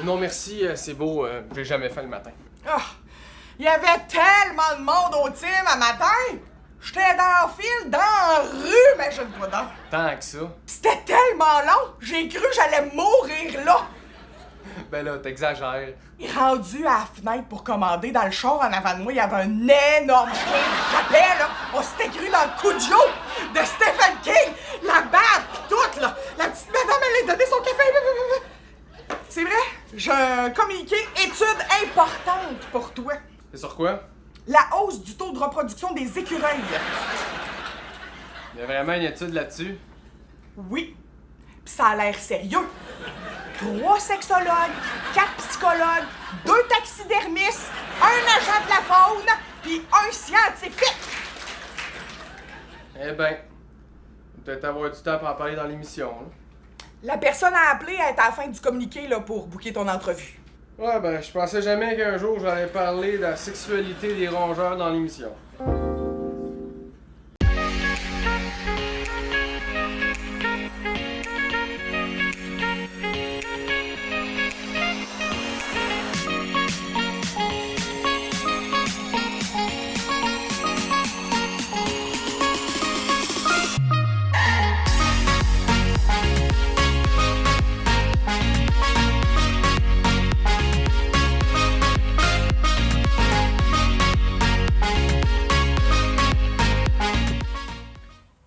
Non, merci, c'est beau. J'ai jamais fait le matin. Ah, il y avait tellement de monde au team à matin. J'étais dans le fil, dans la rue, mais je ne vois pas. Tant que ça. C'était tellement long, j'ai cru que j'allais mourir là. Ben là, t'exagères. Rendu à la fenêtre pour commander, dans le char en avant de moi, il y avait un énorme chien de rappel, là. On s'était cru dans le coup de Joe de Stephen King. La barbe pis tout, là. La petite madame, elle a donné son café. C'est vrai, j'ai un communiqué étude importante pour toi. C'est sur quoi? La hausse du taux de reproduction des écureuils. Il y a vraiment une étude là-dessus? Oui, pis ça a l'air sérieux. 3 sexologues, 4 psychologues, 2 taxidermistes, un agent de la faune, puis un scientifique. Eh ben, peut-être avoir du temps pour en parler dans l'émission. Hein? La personne à appeler est à la fin du communiqué là, pour booker ton entrevue. Ouais, ben, je pensais jamais qu'un jour j'allais parler de la sexualité des rongeurs dans l'émission.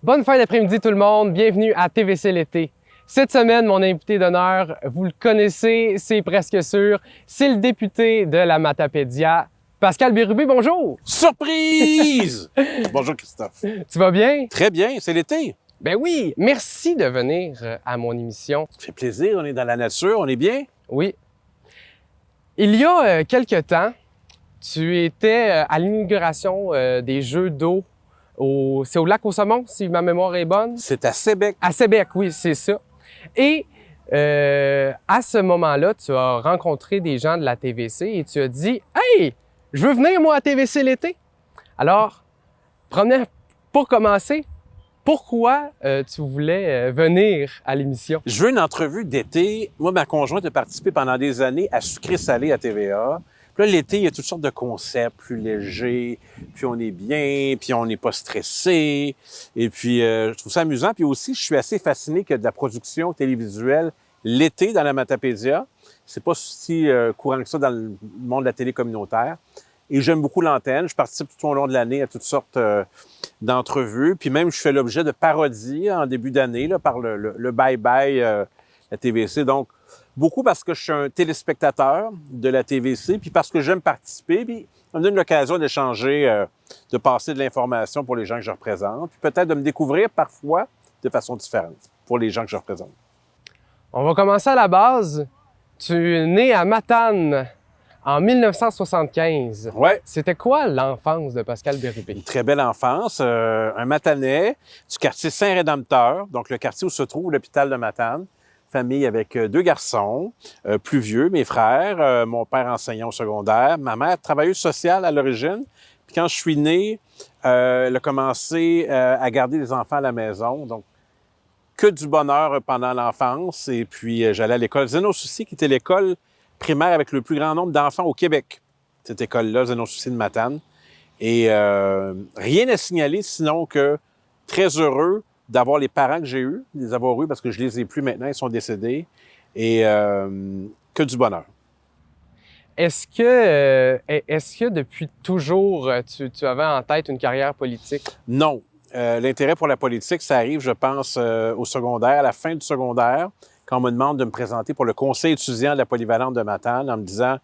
Bonne fin d'après-midi tout le monde, bienvenue à TVC l'été. Cette semaine, mon invité d'honneur, vous le connaissez, c'est presque sûr, c'est le député de la Matapédia, Pascal Bérubé, bonjour! Surprise! Bonjour Christophe. Tu vas bien? Très bien, c'est l'été. Ben oui, merci de venir à mon émission. Ça fait plaisir, on est dans la nature, on est bien. Oui. Il y a quelque temps, tu étais à l'inauguration des Jeux d'eau. C'est au lac Au-Saumon, si ma mémoire est bonne. C'est à Sébec. À Sébec, oui, c'est ça. Et à ce moment-là, tu as rencontré des gens de la TVC et tu as dit « Hey, je veux venir, moi, à TVC l'été! » Alors, pour commencer, pourquoi tu voulais venir à l'émission? Je veux une entrevue d'été. Moi, ma conjointe a participé pendant des années à Sucré-Salé à TVA. Puis là, l'été, il y a toutes sortes de concepts plus légers, puis on est bien, puis on n'est pas stressé. Et puis, je trouve ça amusant. Puis aussi, je suis assez fasciné que de la production télévisuelle l'été dans la Matapédia. C'est pas si courant que ça dans le monde de la télé communautaire. Et j'aime beaucoup l'antenne. Je participe tout au long de l'année à toutes sortes d'entrevues. Puis même, je fais l'objet de parodies en début d'année là, par le Bye Bye la TVC. Donc, beaucoup parce que je suis un téléspectateur de la TVC, puis parce que j'aime participer, puis ça me donne l'occasion d'échanger, de passer de l'information pour les gens que je représente, puis peut-être de me découvrir parfois de façon différente pour les gens que je représente. On va commencer à la base. Tu es né à Matane en 1975. Ouais. C'était quoi l'enfance de Pascal Bérubé? Une très belle enfance, un Matanais du quartier Saint-Rédempteur, donc le quartier où se trouve l'hôpital de Matane. Famille avec 2 garçons, plus vieux, mes frères, mon père enseignant au secondaire, ma mère travailleuse sociale à l'origine. Puis quand je suis né, elle a commencé à garder les enfants à la maison, donc que du bonheur pendant l'enfance. Et puis j'allais à l'école Zéno-Soucy, qui était l'école primaire avec le plus grand nombre d'enfants au Québec. Cette école-là, Zéno-Soucy de Matane. Et rien à signaler, sinon que très heureux d'avoir les parents que j'ai eus, de les avoir eus parce que je les ai plus maintenant, ils sont décédés, et que du bonheur. Est-ce que depuis toujours, tu avais en tête une carrière politique? Non. L'intérêt pour la politique, ça arrive, je pense, au secondaire, à la fin du secondaire, quand on me demande de me présenter pour le conseil étudiant de la polyvalente de Matane, en me disant,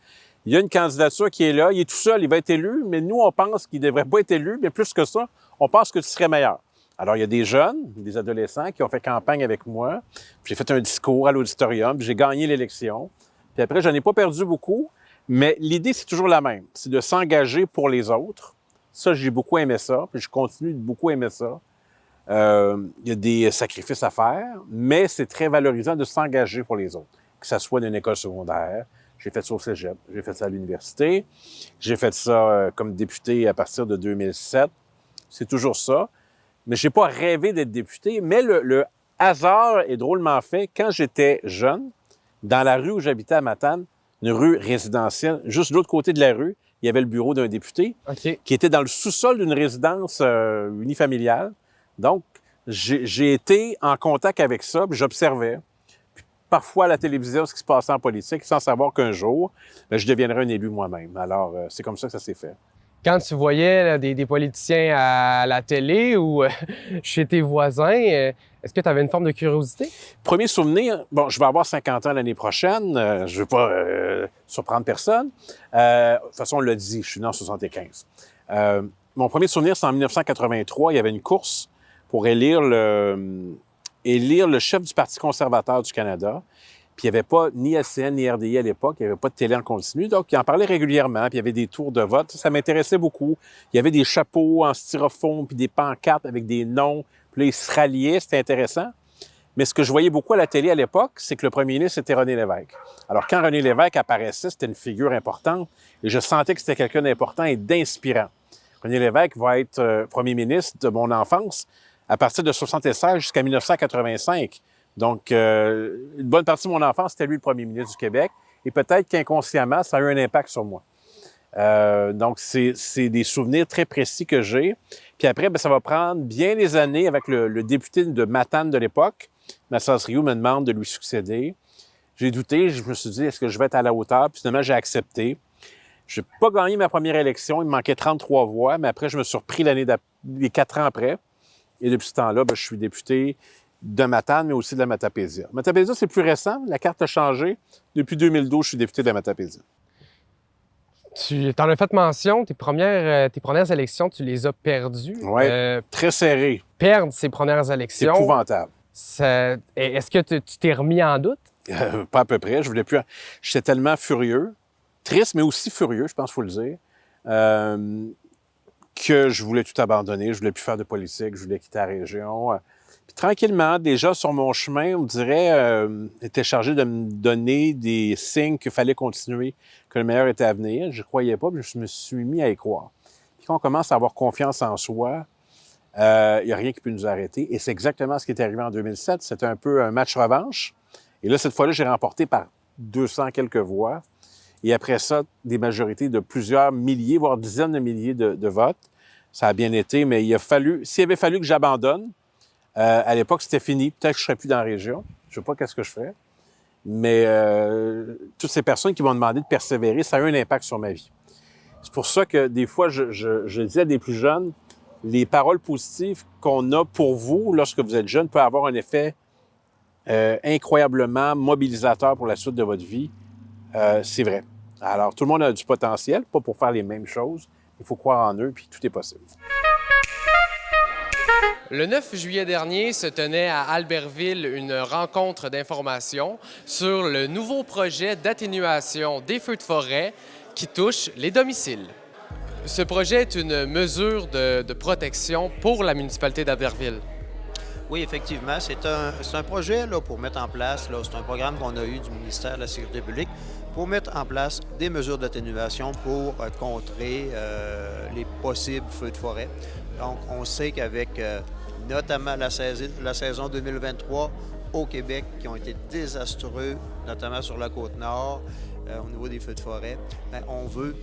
il y a une candidature qui est là, il est tout seul, il va être élu, mais nous, on pense qu'il ne devrait pas être élu, mais plus que ça, on pense que tu serais meilleur. Alors, il y a des jeunes, des adolescents qui ont fait campagne avec moi. J'ai fait un discours à l'auditorium, puis j'ai gagné l'élection. Puis après, je n'en ai pas perdu beaucoup, mais l'idée, c'est toujours la même. C'est de s'engager pour les autres. Ça, j'ai beaucoup aimé ça, puis je continue de beaucoup aimer ça. Il y a des sacrifices à faire, mais c'est très valorisant de s'engager pour les autres. Que ça soit dans une école secondaire, j'ai fait ça au cégep, j'ai fait ça à l'université, j'ai fait ça comme député à partir de 2007. C'est toujours ça. Mais je n'ai pas rêvé d'être député, mais le hasard est drôlement fait. Quand j'étais jeune, dans la rue où j'habitais à Matane, une rue résidentielle. Juste de l'autre côté de la rue, il y avait le bureau d'un député OK. qui était dans le sous-sol d'une résidence unifamiliale. Donc, j'ai été en contact avec ça, puis j'observais. Puis parfois à la télévision, ce qui se passait en politique, sans savoir qu'un jour, bien, je deviendrais un élu moi-même. Alors, c'est comme ça que ça s'est fait. Quand tu voyais là, des politiciens à la télé ou chez tes voisins, est-ce que tu avais une forme de curiosité? Premier souvenir, bon, je vais avoir 50 ans l'année prochaine, je ne veux pas surprendre personne. De toute façon, on l'a dit, je suis né en 75. Mon premier souvenir, c'est en 1983, il y avait une course pour élire le chef du Parti conservateur du Canada. Puis il n'y avait pas ni LCN ni RDI à l'époque, il n'y avait pas de télé en continu, donc il en parlait régulièrement, puis il y avait des tours de vote. Ça m'intéressait beaucoup. Il y avait des chapeaux en styrofoam, puis des pancartes avec des noms, puis là, ils se ralliaient, c'était intéressant. Mais ce que je voyais beaucoup à la télé à l'époque, c'est que le premier ministre, c'était René Lévesque. Alors quand René Lévesque apparaissait, c'était une figure importante, et je sentais que c'était quelqu'un d'important et d'inspirant. René Lévesque va être premier ministre de mon enfance à partir de 1976 jusqu'à 1985. Donc, une bonne partie de mon enfance, c'était lui le premier ministre du Québec. Et peut-être qu'inconsciemment, ça a eu un impact sur moi. Donc, c'est des souvenirs très précis que j'ai. Puis après, bien, ça va prendre bien des années avec le député de Matane de l'époque. Mathias Rioux me demande de lui succéder. J'ai douté, je me suis dit, est-ce que je vais être à la hauteur? Puis finalement, j'ai accepté. Je n'ai pas gagné ma première élection. Il me manquait 33 voix. Mais après, je me suis repris les 4 ans après. Et depuis ce temps-là, bien, je suis député de Matane, mais aussi de la Matapédia. Matapédia, c'est plus récent. La carte a changé. Depuis 2012, je suis député de la Matapédia. Tu en as fait mention, tes premières élections, tu les as perdues. Oui, très serré. Perdre ces premières C'est élections. épouvantable. Est-ce que tu t'es remis en doute? Pas à peu près. Je voulais plus. J'étais tellement furieux, triste, mais aussi furieux, je pense qu'il faut le dire, que je voulais tout abandonner. Je voulais plus faire de politique. Je voulais quitter la région. Puis tranquillement, déjà sur mon chemin, on dirait, était chargé de me donner des signes qu'il fallait continuer, que le meilleur était à venir. Je ne croyais pas, mais je me suis mis à y croire. Puis quand on commence à avoir confiance en soi, il n'y a rien qui peut nous arrêter. Et c'est exactement ce qui est arrivé en 2007. C'était un peu un match revanche. Et là, cette fois-là, j'ai remporté par 200 quelques voix. Et après ça, des majorités de plusieurs milliers, voire dizaines de milliers de votes. Ça a bien été, mais s'il avait fallu que j'abandonne, à l'époque, c'était fini. Peut-être que je ne serais plus dans la région. Je ne sais pas qu'est-ce que je ferais. Mais toutes ces personnes qui m'ont demandé de persévérer, ça a eu un impact sur ma vie. C'est pour ça que des fois, je dis à des plus jeunes, les paroles positives qu'on a pour vous lorsque vous êtes jeune peuvent avoir un effet incroyablement mobilisateur pour la suite de votre vie. C'est vrai. Alors, tout le monde a du potentiel, pas pour faire les mêmes choses. Il faut croire en eux, puis tout est possible. Le 9 juillet dernier se tenait à Albertville une rencontre d'information sur le nouveau projet d'atténuation des feux de forêt qui touche les domiciles. Ce projet est une mesure de protection pour la municipalité d'Albertville. Oui, effectivement. C'est un projet là, pour mettre en place, c'est un programme qu'on a eu du ministère de la Sécurité publique pour mettre en place des mesures d'atténuation pour contrer les possibles feux de forêt. Donc, on sait qu'avec notamment la saison 2023 au Québec, qui ont été désastreux, notamment sur la Côte-Nord, au niveau des feux de forêt, bien, on veut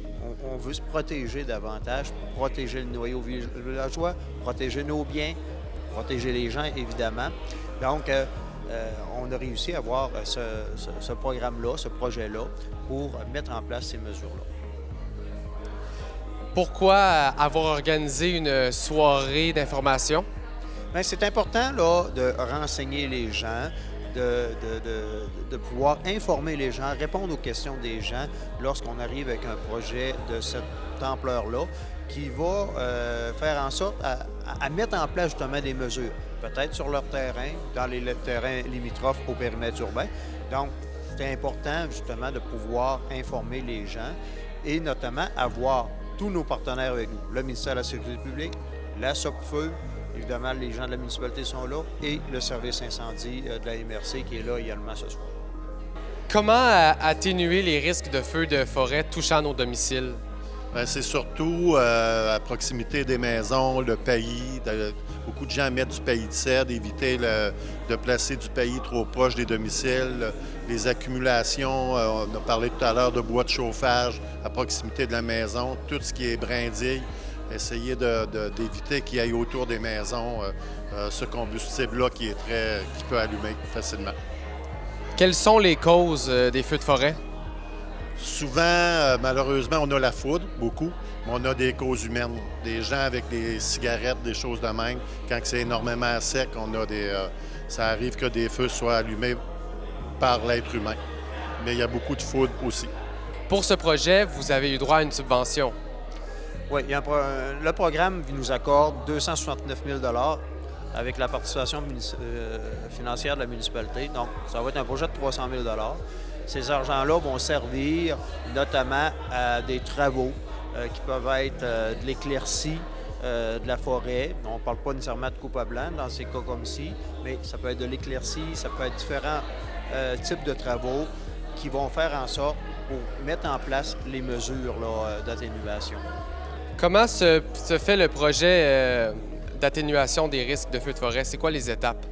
se protéger davantage, protéger le noyau villageois, protéger nos biens, protéger les gens, évidemment. Donc, on a réussi à avoir ce programme-là, ce projet-là, pour mettre en place ces mesures-là. Pourquoi avoir organisé une soirée d'information? Bien, c'est important là, de renseigner les gens, de pouvoir informer les gens, répondre aux questions des gens lorsqu'on arrive avec un projet de cette ampleur-là qui va faire en sorte à mettre en place justement des mesures, peut-être sur leur terrain, dans les terrains limitrophes au périmètre urbain. Donc, c'est important justement de pouvoir informer les gens et notamment avoir tous nos partenaires avec nous, le ministère de la Sécurité publique, la SOCFEU, évidemment les gens de la municipalité sont là, et le service incendie de la MRC qui est là également ce soir. Comment atténuer les risques de feux de forêt touchant nos domiciles? Bien, c'est surtout à proximité des maisons, le paillis. Beaucoup de gens mettent du paillis de cèdre, éviter de placer du paillis trop proche des domiciles. Les accumulations, on a parlé tout à l'heure de bois de chauffage à proximité de la maison. Tout ce qui est brindilles, essayer d'éviter qu'il y ait autour des maisons ce combustible-là qui peut allumer facilement. Quelles sont les causes des feux de forêt? Souvent, malheureusement, on a la foudre, beaucoup, mais on a des causes humaines. Des gens avec des cigarettes, des choses de même. Quand c'est énormément sec, ça arrive que des feux soient allumés par l'être humain. Mais il y a beaucoup de foudre aussi. Pour ce projet, vous avez eu droit à une subvention. Oui, le programme nous accorde 269 000 avec la participation financière de la municipalité. Donc, ça va être un projet de 300 000 Ces argents-là vont servir notamment à des travaux qui peuvent être de l'éclaircie de la forêt. On ne parle pas nécessairement de coupe à blanc dans ces cas comme ci, mais ça peut être de l'éclaircie, ça peut être différents types de travaux qui vont faire en sorte pour mettre en place les mesures d'atténuation. Comment se fait le projet d'atténuation des risques de feux de forêt? C'est quoi les étapes?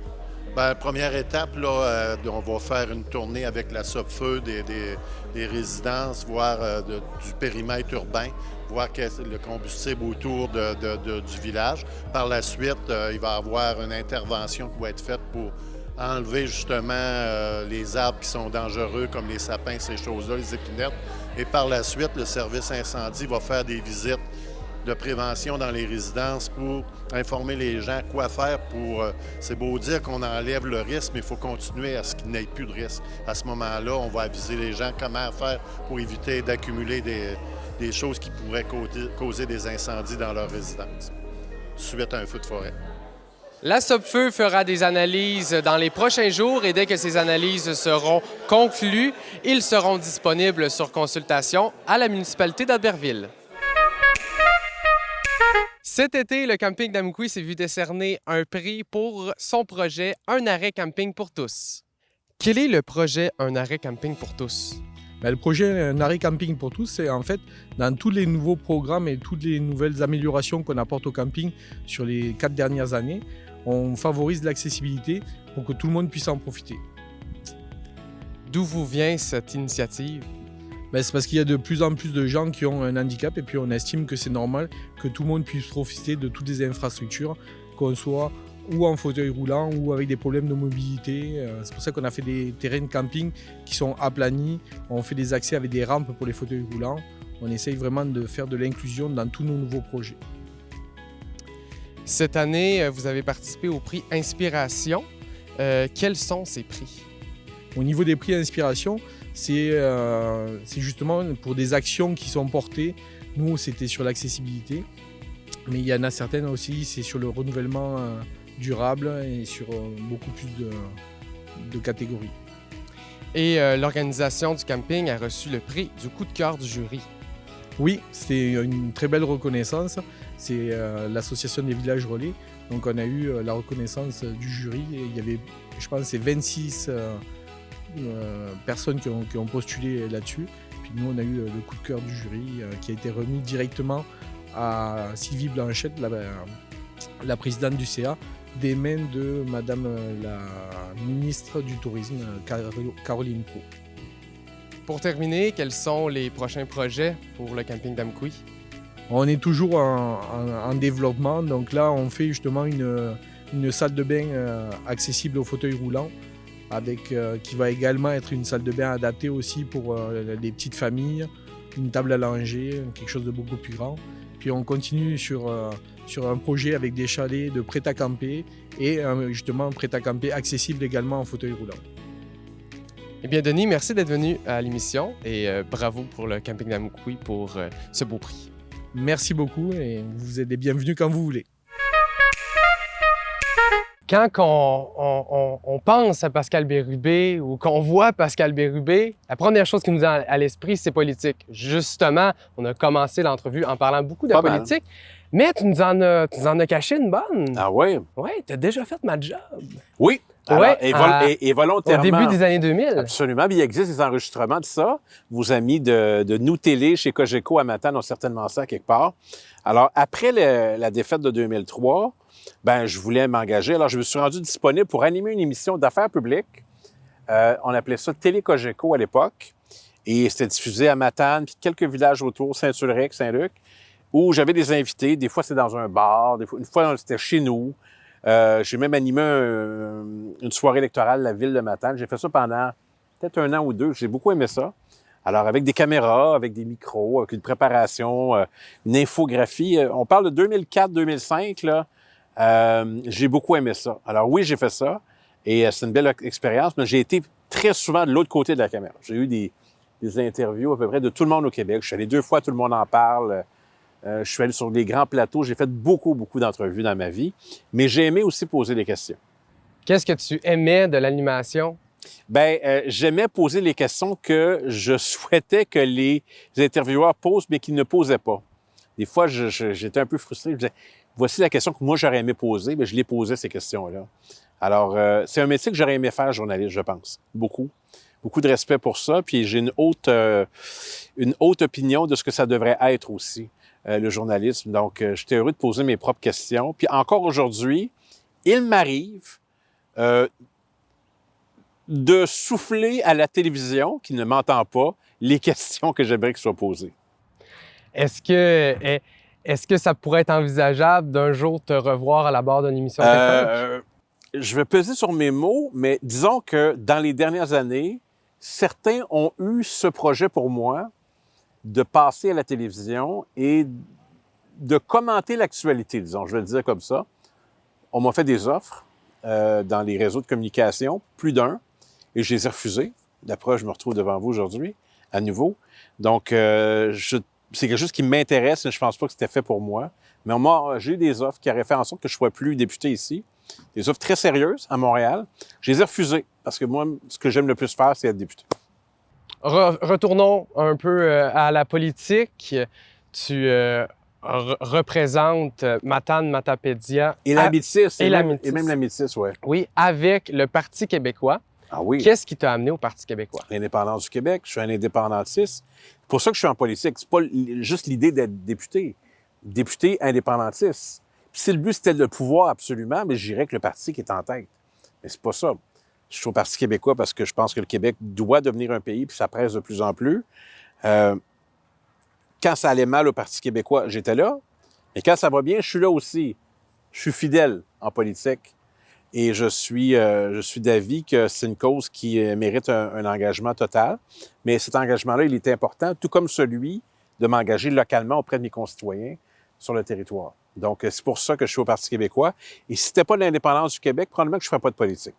Bien, première étape, on va faire une tournée avec la SOPFEU des résidences, voir du périmètre urbain, voir le combustible autour du village. Par la suite, il va y avoir une intervention qui va être faite pour enlever justement les arbres qui sont dangereux, comme les sapins, ces choses-là, les épinettes. Et par la suite, le service incendie va faire des visites de prévention dans les résidences pour informer les gens quoi faire pour... c'est beau dire qu'on enlève le risque, mais il faut continuer à ce qu'il n'y ait plus de risque. À ce moment-là, on va aviser les gens comment faire pour éviter d'accumuler des choses qui pourraient causer des incendies dans leur résidence suite à un feu de forêt. La SOPFEU fera des analyses dans les prochains jours et dès que ces analyses seront conclues, ils seront disponibles sur consultation à la municipalité d'Albertville. Cet été, le camping d'Amqui s'est vu décerner un prix pour son projet Un arrêt camping pour tous. Quel est le projet Un arrêt camping pour tous? Le projet Un arrêt camping pour tous, c'est en fait dans tous les nouveaux programmes et toutes les nouvelles améliorations qu'on apporte au camping sur les 4 dernières années, on favorise l'accessibilité pour que tout le monde puisse en profiter. D'où vous vient cette initiative? C'est parce qu'il y a de plus en plus de gens qui ont un handicap et puis on estime que c'est normal que tout le monde puisse profiter de toutes les infrastructures, qu'on soit ou en fauteuil roulant ou avec des problèmes de mobilité. C'est pour ça qu'on a fait des terrains de camping qui sont aplanis, on fait des accès avec des rampes pour les fauteuils roulants. On essaye vraiment de faire de l'inclusion dans tous nos nouveaux projets. Cette année, vous avez participé au prix Inspiration. Quels sont ces prix? Au niveau des prix Inspiration, c'est justement pour des actions qui sont portées. Nous, c'était sur l'accessibilité, mais il y en a certaines aussi, c'est sur le renouvellement durable et sur beaucoup plus de catégories. Et l'organisation du camping a reçu le prix du coup de cœur du jury. Oui, c'était une très belle reconnaissance. C'est l'association des villages relais. Donc on a eu la reconnaissance du jury. Et il y avait, je pense, 26 personnes qui ont postulé là-dessus. Puis nous, on a eu le coup de cœur du jury qui a été remis directement à Sylvie Blanchette, la présidente du CA, des mains de Madame la ministre du Tourisme, Caroline Pro. Pour terminer, quels sont les prochains projets pour le camping d'Amqui? On est toujours en développement. Donc là, on fait justement une salle de bain accessible aux fauteuils roulants, qui va également être une salle de bain adaptée aussi pour les petites familles, une table à langer, quelque chose de beaucoup plus grand. Puis on continue sur un projet avec des chalets de prêt-à-camper et justement un prêt-à-camper accessible également en fauteuil roulant. Eh bien, Denis, merci d'être venu à l'émission et bravo pour le camping d'Amqui pour ce beau prix. Merci beaucoup et vous êtes les bienvenus quand vous voulez. quand on pense à Pascal Bérubé ou qu'on voit Pascal Bérubé, la première chose qui nous vient à l'esprit, c'est politique. Justement, on a commencé l'entrevue en parlant beaucoup de Pas mal. politique, mais tu nous en as caché une bonne. Ah oui? Oui, tu as déjà fait ma job. Oui. Alors, Ouais, et Au volontairement. début des années 2000. Absolument. Mais il existe des enregistrements de ça. Vos amis de Nous Télé chez Cogeco à Matane ont certainement ça quelque part. Alors, après la défaite de 2003, ben je voulais m'engager. Alors, je me suis rendu disponible pour animer une émission d'affaires publiques. On appelait ça Télé Cogeco à l'époque. Et c'était diffusé à Matane, puis quelques villages autour, Saint-Ulrich, Saint-Luc, où j'avais des invités. Des fois, c'était dans un bar. Une fois, c'était chez nous. J'ai même animé une soirée électorale de la ville de Matane. J'ai fait ça pendant peut-être 1 an ou 2. J'ai beaucoup aimé ça. Alors, avec des caméras, avec des micros, avec une préparation, une infographie. On parle de 2004-2005, là. J'ai beaucoup aimé ça. Alors oui, j'ai fait ça. Et c'est une belle expérience, mais j'ai été très souvent de l'autre côté de la caméra. J'ai eu des interviews à peu près de tout le monde au Québec. Je suis allé 2 fois, tout le monde en parle. Je suis allé sur des grands plateaux. J'ai fait beaucoup d'entrevues dans ma vie. Mais j'ai aimé aussi poser des questions. Qu'est-ce que tu aimais de l'animation? Bien, j'aimais poser les questions que je souhaitais que les intervieweurs posent, mais qu'ils ne posaient pas. Des fois, j'étais un peu frustré. Je disais, voici la question que moi, j'aurais aimé poser, mais je les posais, ces questions-là. Alors, c'est un métier que j'aurais aimé faire, journaliste, je pense. Beaucoup. Beaucoup de respect pour ça. Puis j'ai une haute opinion de ce que ça devrait être aussi, le journalisme. Donc, j'étais heureux de poser mes propres questions. Puis encore aujourd'hui, il m'arrive de souffler à la télévision, qui ne m'entend pas, les questions que j'aimerais qu'elles soient posées. Est-ce que ça pourrait être envisageable d'un jour te revoir à la barre d'une émission quelconque? Je vais peser sur mes mots, mais disons que dans les dernières années, certains ont eu ce projet pour moi de passer à la télévision et de commenter l'actualité, disons, je vais le dire comme ça. On m'a fait des offres dans les réseaux de communication, plus d'un, et je les ai refusés. D'après, je me retrouve devant vous aujourd'hui, à nouveau. Donc, c'est quelque chose qui m'intéresse, mais je ne pense pas que c'était fait pour moi. Mais j'ai eu des offres qui auraient fait en sorte que je ne sois plus député ici. Des offres très sérieuses à Montréal. Je les ai refusées parce que moi, ce que j'aime le plus faire, c'est être député. Retournons un peu à la politique. Tu représentes Matane, Matapédia. Et la Métis. Et même la Métis, oui. Oui, avec le Parti québécois. Ah oui. Qu'est-ce qui t'a amené au Parti québécois? L'indépendance du Québec. Je suis un indépendantiste. C'est pour ça que je suis en politique. C'est pas juste l'idée d'être député. Député indépendantiste. Puis si le but, c'était le pouvoir, absolument, mais je dirais que le parti qui est en tête. Mais c'est pas ça. Je suis au Parti québécois parce que je pense que le Québec doit devenir un pays, puis ça presse de plus en plus. Quand ça allait mal au Parti québécois, j'étais là. Et quand ça va bien, je suis là aussi. Je suis fidèle en politique. Et je suis d'avis que c'est une cause qui mérite un engagement total. Mais cet engagement-là, il est important, tout comme celui de m'engager localement auprès de mes concitoyens sur le territoire. Donc, c'est pour ça que je suis au Parti québécois. Et si c'était pas l'indépendance du Québec, probablement que je ne ferais pas de politique.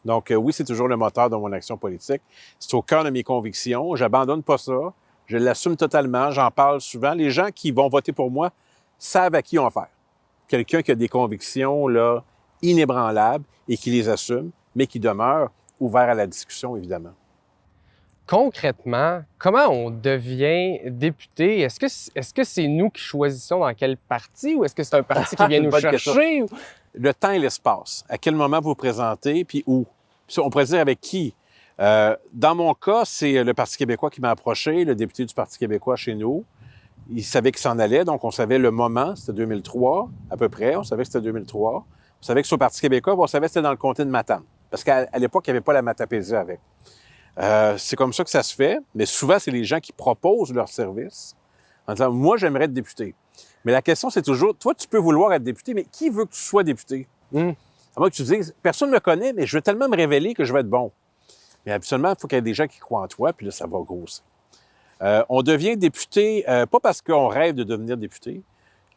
Donc, oui, c'est toujours le moteur de mon action politique. C'est au cœur de mes convictions. J'abandonne pas ça. Je l'assume totalement. J'en parle souvent. Les gens qui vont voter pour moi savent à qui on a affaire. Quelqu'un qui a des convictions, là, inébranlables et qui les assume, mais qui demeure ouvert à la discussion, évidemment. Concrètement, comment on devient député? Est-ce que c'est nous qui choisissons dans quel parti ou est-ce que c'est un parti qui vient nous chercher? Le temps et l'espace. À quel moment vous vous présentez, puis où? Puis on pourrait dire avec qui? Dans mon cas, c'est le Parti québécois qui m'a approché, le député du Parti québécois chez nous. Il savait qu'il s'en allait, donc on savait le moment, c'était 2003 à peu près, on savait que c'était 2003. On savait que sur le Parti québécois, on savait que c'était dans le comté de Matane. Parce qu'à l'époque, il n'y avait pas la Matapédia avec. C'est comme ça que ça se fait, mais souvent, c'est les gens qui proposent leur service en disant « Moi, j'aimerais être député ». Mais la question, c'est toujours, toi, tu peux vouloir être député, mais qui veut que tu sois député? À moins que tu dises, personne ne me connaît, mais je veux tellement me révéler que je vais être bon. Mais habituellement, il faut qu'il y ait des gens qui croient en toi, puis là, ça va grossir. On devient député, pas parce qu'on rêve de devenir député.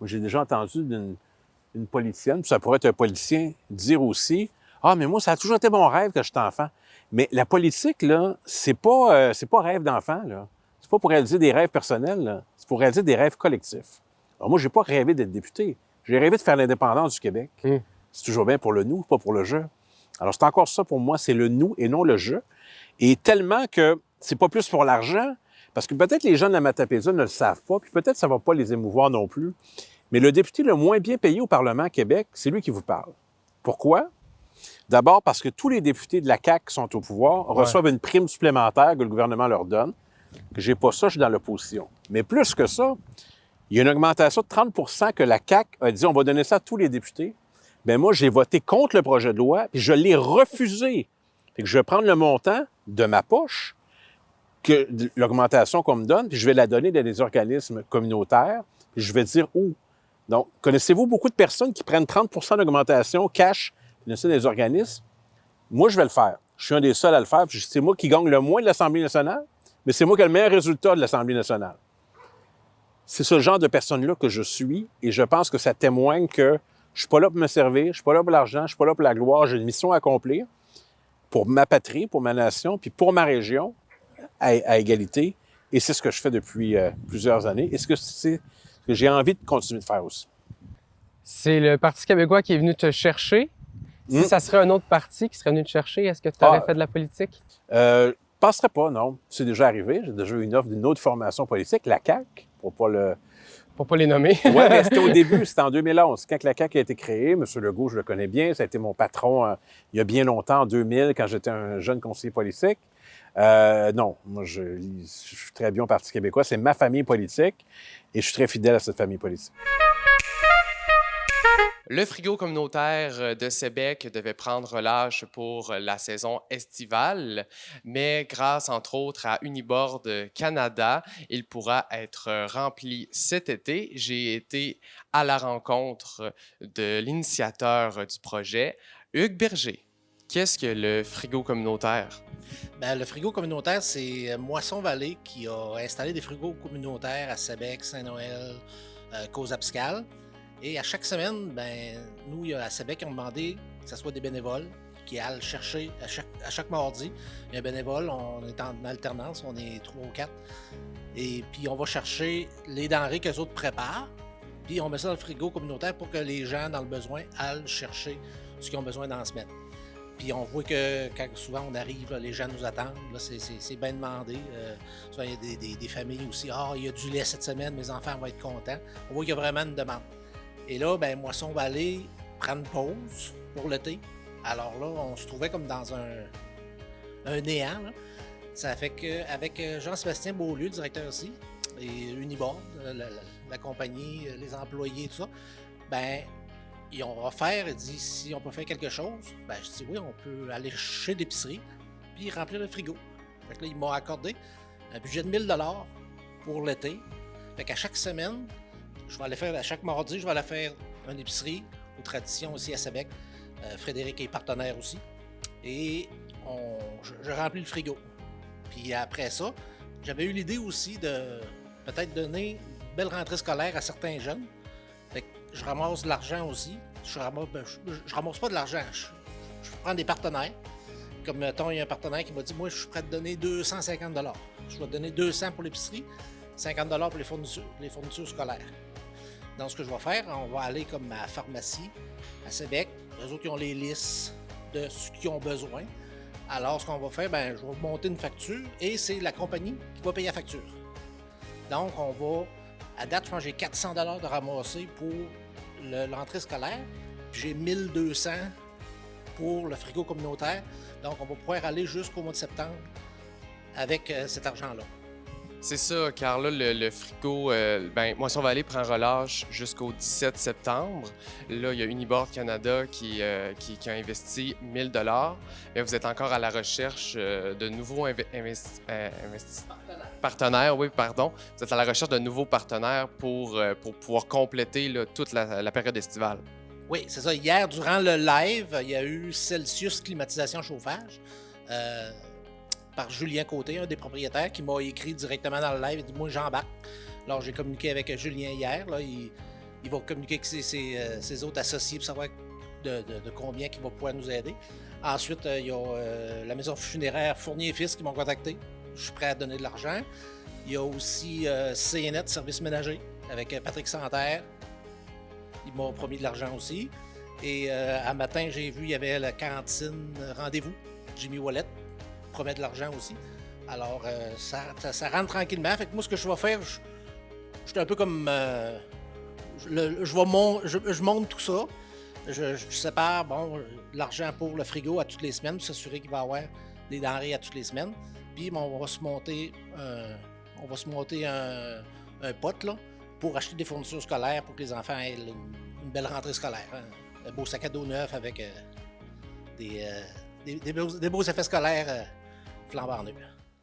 Moi, j'ai déjà entendu d'une politicienne, puis ça pourrait être un politicien, dire aussi, « Ah, mais moi, ça a toujours été mon rêve quand j'étais enfant. » Mais la politique, là, c'est pas rêve d'enfant, là. C'est pas pour réaliser des rêves personnels, là. C'est pour réaliser des rêves collectifs. Alors moi, j'ai pas rêvé d'être député. J'ai rêvé de faire l'indépendance du Québec. c'est toujours bien pour le nous, pas pour le je. Alors, c'est encore ça pour moi, c'est le nous et non le je. Et tellement que c'est pas plus pour l'argent, parce que peut-être les gens de la Matapédia ne le savent pas, puis peut-être ça va pas les émouvoir non plus, mais le député le moins bien payé au Parlement à Québec, c'est lui qui vous parle. Pourquoi? D'abord parce que tous les députés de la CAQ qui sont au pouvoir reçoivent une prime supplémentaire que le gouvernement leur donne. Que j'ai pas ça, je suis dans l'opposition. Mais plus que ça, il y a une augmentation de 30 que la CAQ a dit on va donner ça à tous les députés. Bien, moi, j'ai voté contre le projet de loi, puis je l'ai refusé. Fait que je vais prendre le montant de ma poche, que l'augmentation qu'on me donne, puis je vais la donner dans des organismes communautaires, puis je vais dire où. Donc, connaissez-vous beaucoup de personnes qui prennent 30 d'augmentation cash, puis dans des organismes? Moi, je vais le faire. Je suis un des seuls à le faire, puis c'est moi qui gagne le moins de l'Assemblée nationale, mais c'est moi qui ai le meilleur résultat de l'Assemblée nationale. C'est ce genre de personne-là que je suis, et je pense que ça témoigne que je suis pas là pour me servir, je suis pas là pour l'argent, je suis pas là pour la gloire, j'ai une mission à accomplir pour ma patrie, pour ma nation, puis pour ma région, à égalité. Et c'est ce que je fais depuis plusieurs années. Et c'est ce que j'ai envie de continuer de faire aussi. C'est le Parti québécois qui est venu te chercher. Si ça serait un autre parti qui serait venu te chercher, est-ce que tu aurais fait de la politique? Je penserais pas, non. C'est déjà arrivé. J'ai déjà eu une offre d'une autre formation politique, la CAQ, pour pas les nommer. Oui, mais c'était au début, c'était en 2011. Quand la CAQ a été créée, M. Legault, je le connais bien, ça a été mon patron il y a bien longtemps, en 2000, quand j'étais un jeune conseiller politique. Non, moi, je suis très bien au Parti québécois. C'est ma famille politique et je suis très fidèle à cette famille politique. Le frigo communautaire de Sébec devait prendre relâche pour la saison estivale, mais grâce, entre autres, à Uniboard Canada, il pourra être rempli cet été. J'ai été à la rencontre de l'initiateur du projet, Hugues Berger. Qu'est-ce que le frigo communautaire? Bien, le frigo communautaire, c'est Moisson-Vallée qui a installé des frigos communautaires à Sébec, Saint-Noël, Cause-Abscal. Et à chaque semaine, nous, à Sébec, on demandé que ce soit des bénévoles qui aillent chercher à chaque mardi. Il y a un bénévole, on est en alternance, on est 3 ou 4. Et puis, on va chercher les denrées qu'eux autres préparent. Puis, on met ça dans le frigo communautaire pour que les gens dans le besoin aillent chercher ce qu'ils ont besoin dans la semaine. Puis on voit que quand souvent on arrive, là, les gens nous attendent, là, c'est bien demandé. Souvent il y a des familles aussi, il y a du lait cette semaine, mes enfants vont être contents. On voit qu'il y a vraiment une demande. Et là, Moisson-Vallée prend une pause pour l'été. Alors là, on se trouvait comme dans un néant. Là. Ça fait qu'avec Jean-Sébastien Beaulieu, le directeur aussi, et Uniboard, la compagnie, les employés, tout ça, ils ont offert et dit si on peut faire quelque chose, je dis oui, on peut aller chez l'épicerie puis remplir le frigo. Fait que là, ils m'ont accordé un budget de 1 000 $ pour l'été. Fait qu'à chaque semaine, je vais aller faire, à chaque mardi, je vais aller faire une épicerie aux traditions aussi à Sébec. Frédéric est partenaire aussi. Et je remplis le frigo. Puis après ça, j'avais eu l'idée aussi de peut-être donner une belle rentrée scolaire à certains jeunes. Fait que je ramasse de l'argent aussi. Je ramasse pas de l'argent. Je prends des partenaires. Comme mettons, il y a un partenaire qui m'a dit moi, je suis prêt à te donner 250 $. Je vais te donner 200 pour l'épicerie, 50 $ pour les fournitures scolaires. Donc, ce que je vais faire, on va aller comme à la pharmacie à Sébec. Les autres, ils ont les listes de ce qu'ils ont besoin. Alors, ce qu'on va faire, je vais monter une facture et c'est la compagnie qui va payer la facture. Donc, on va, à date, je pense que j'ai 400 $ de ramasser pour l'entrée scolaire. Puis j'ai 1200 pour le frigo communautaire. Donc, on va pouvoir aller jusqu'au mois de septembre avec cet argent-là. C'est ça, car là, le frigo, Moisson-Vallée prend relâche jusqu'au 17 septembre. Là, il y a Uniboard Canada qui a investi 1 000 $. Mais vous êtes encore à la recherche de nouveaux partenaires. Oui, pardon. Vous êtes à la recherche de nouveaux partenaires pour pouvoir compléter là, toute la période estivale. Oui, c'est ça. Hier, durant le live, il y a eu Celsius Climatisation Chauffage. Par Julien Côté, un des propriétaires, qui m'a écrit directement dans le live et dit « Moi, j'embarque ». Alors, j'ai communiqué avec Julien hier. Là, il va communiquer avec ses autres associés pour savoir de combien il va pouvoir nous aider. Ensuite, il y a la maison funéraire Fournier et Fils qui m'ont contacté. Je suis prêt à donner de l'argent. Il y a aussi CNET, Service ménager, avec Patrick Santerre. Ils m'ont promis de l'argent aussi. Et un matin, j'ai vu, il y avait la cantine Rendez-vous, Jimmy Wallet, promet de l'argent aussi. Alors, ça rentre tranquillement. Fait que moi, ce que je vais faire, je suis un peu comme... je monte tout ça. Je sépare l'argent pour le frigo à toutes les semaines, pour s'assurer qu'il va y avoir des denrées à toutes les semaines. Puis on va se monter un pot là, pour acheter des fournitures scolaires pour que les enfants aient une belle rentrée scolaire. Hein. Un beau sac à dos neuf avec des beaux effets scolaires flambant neufs.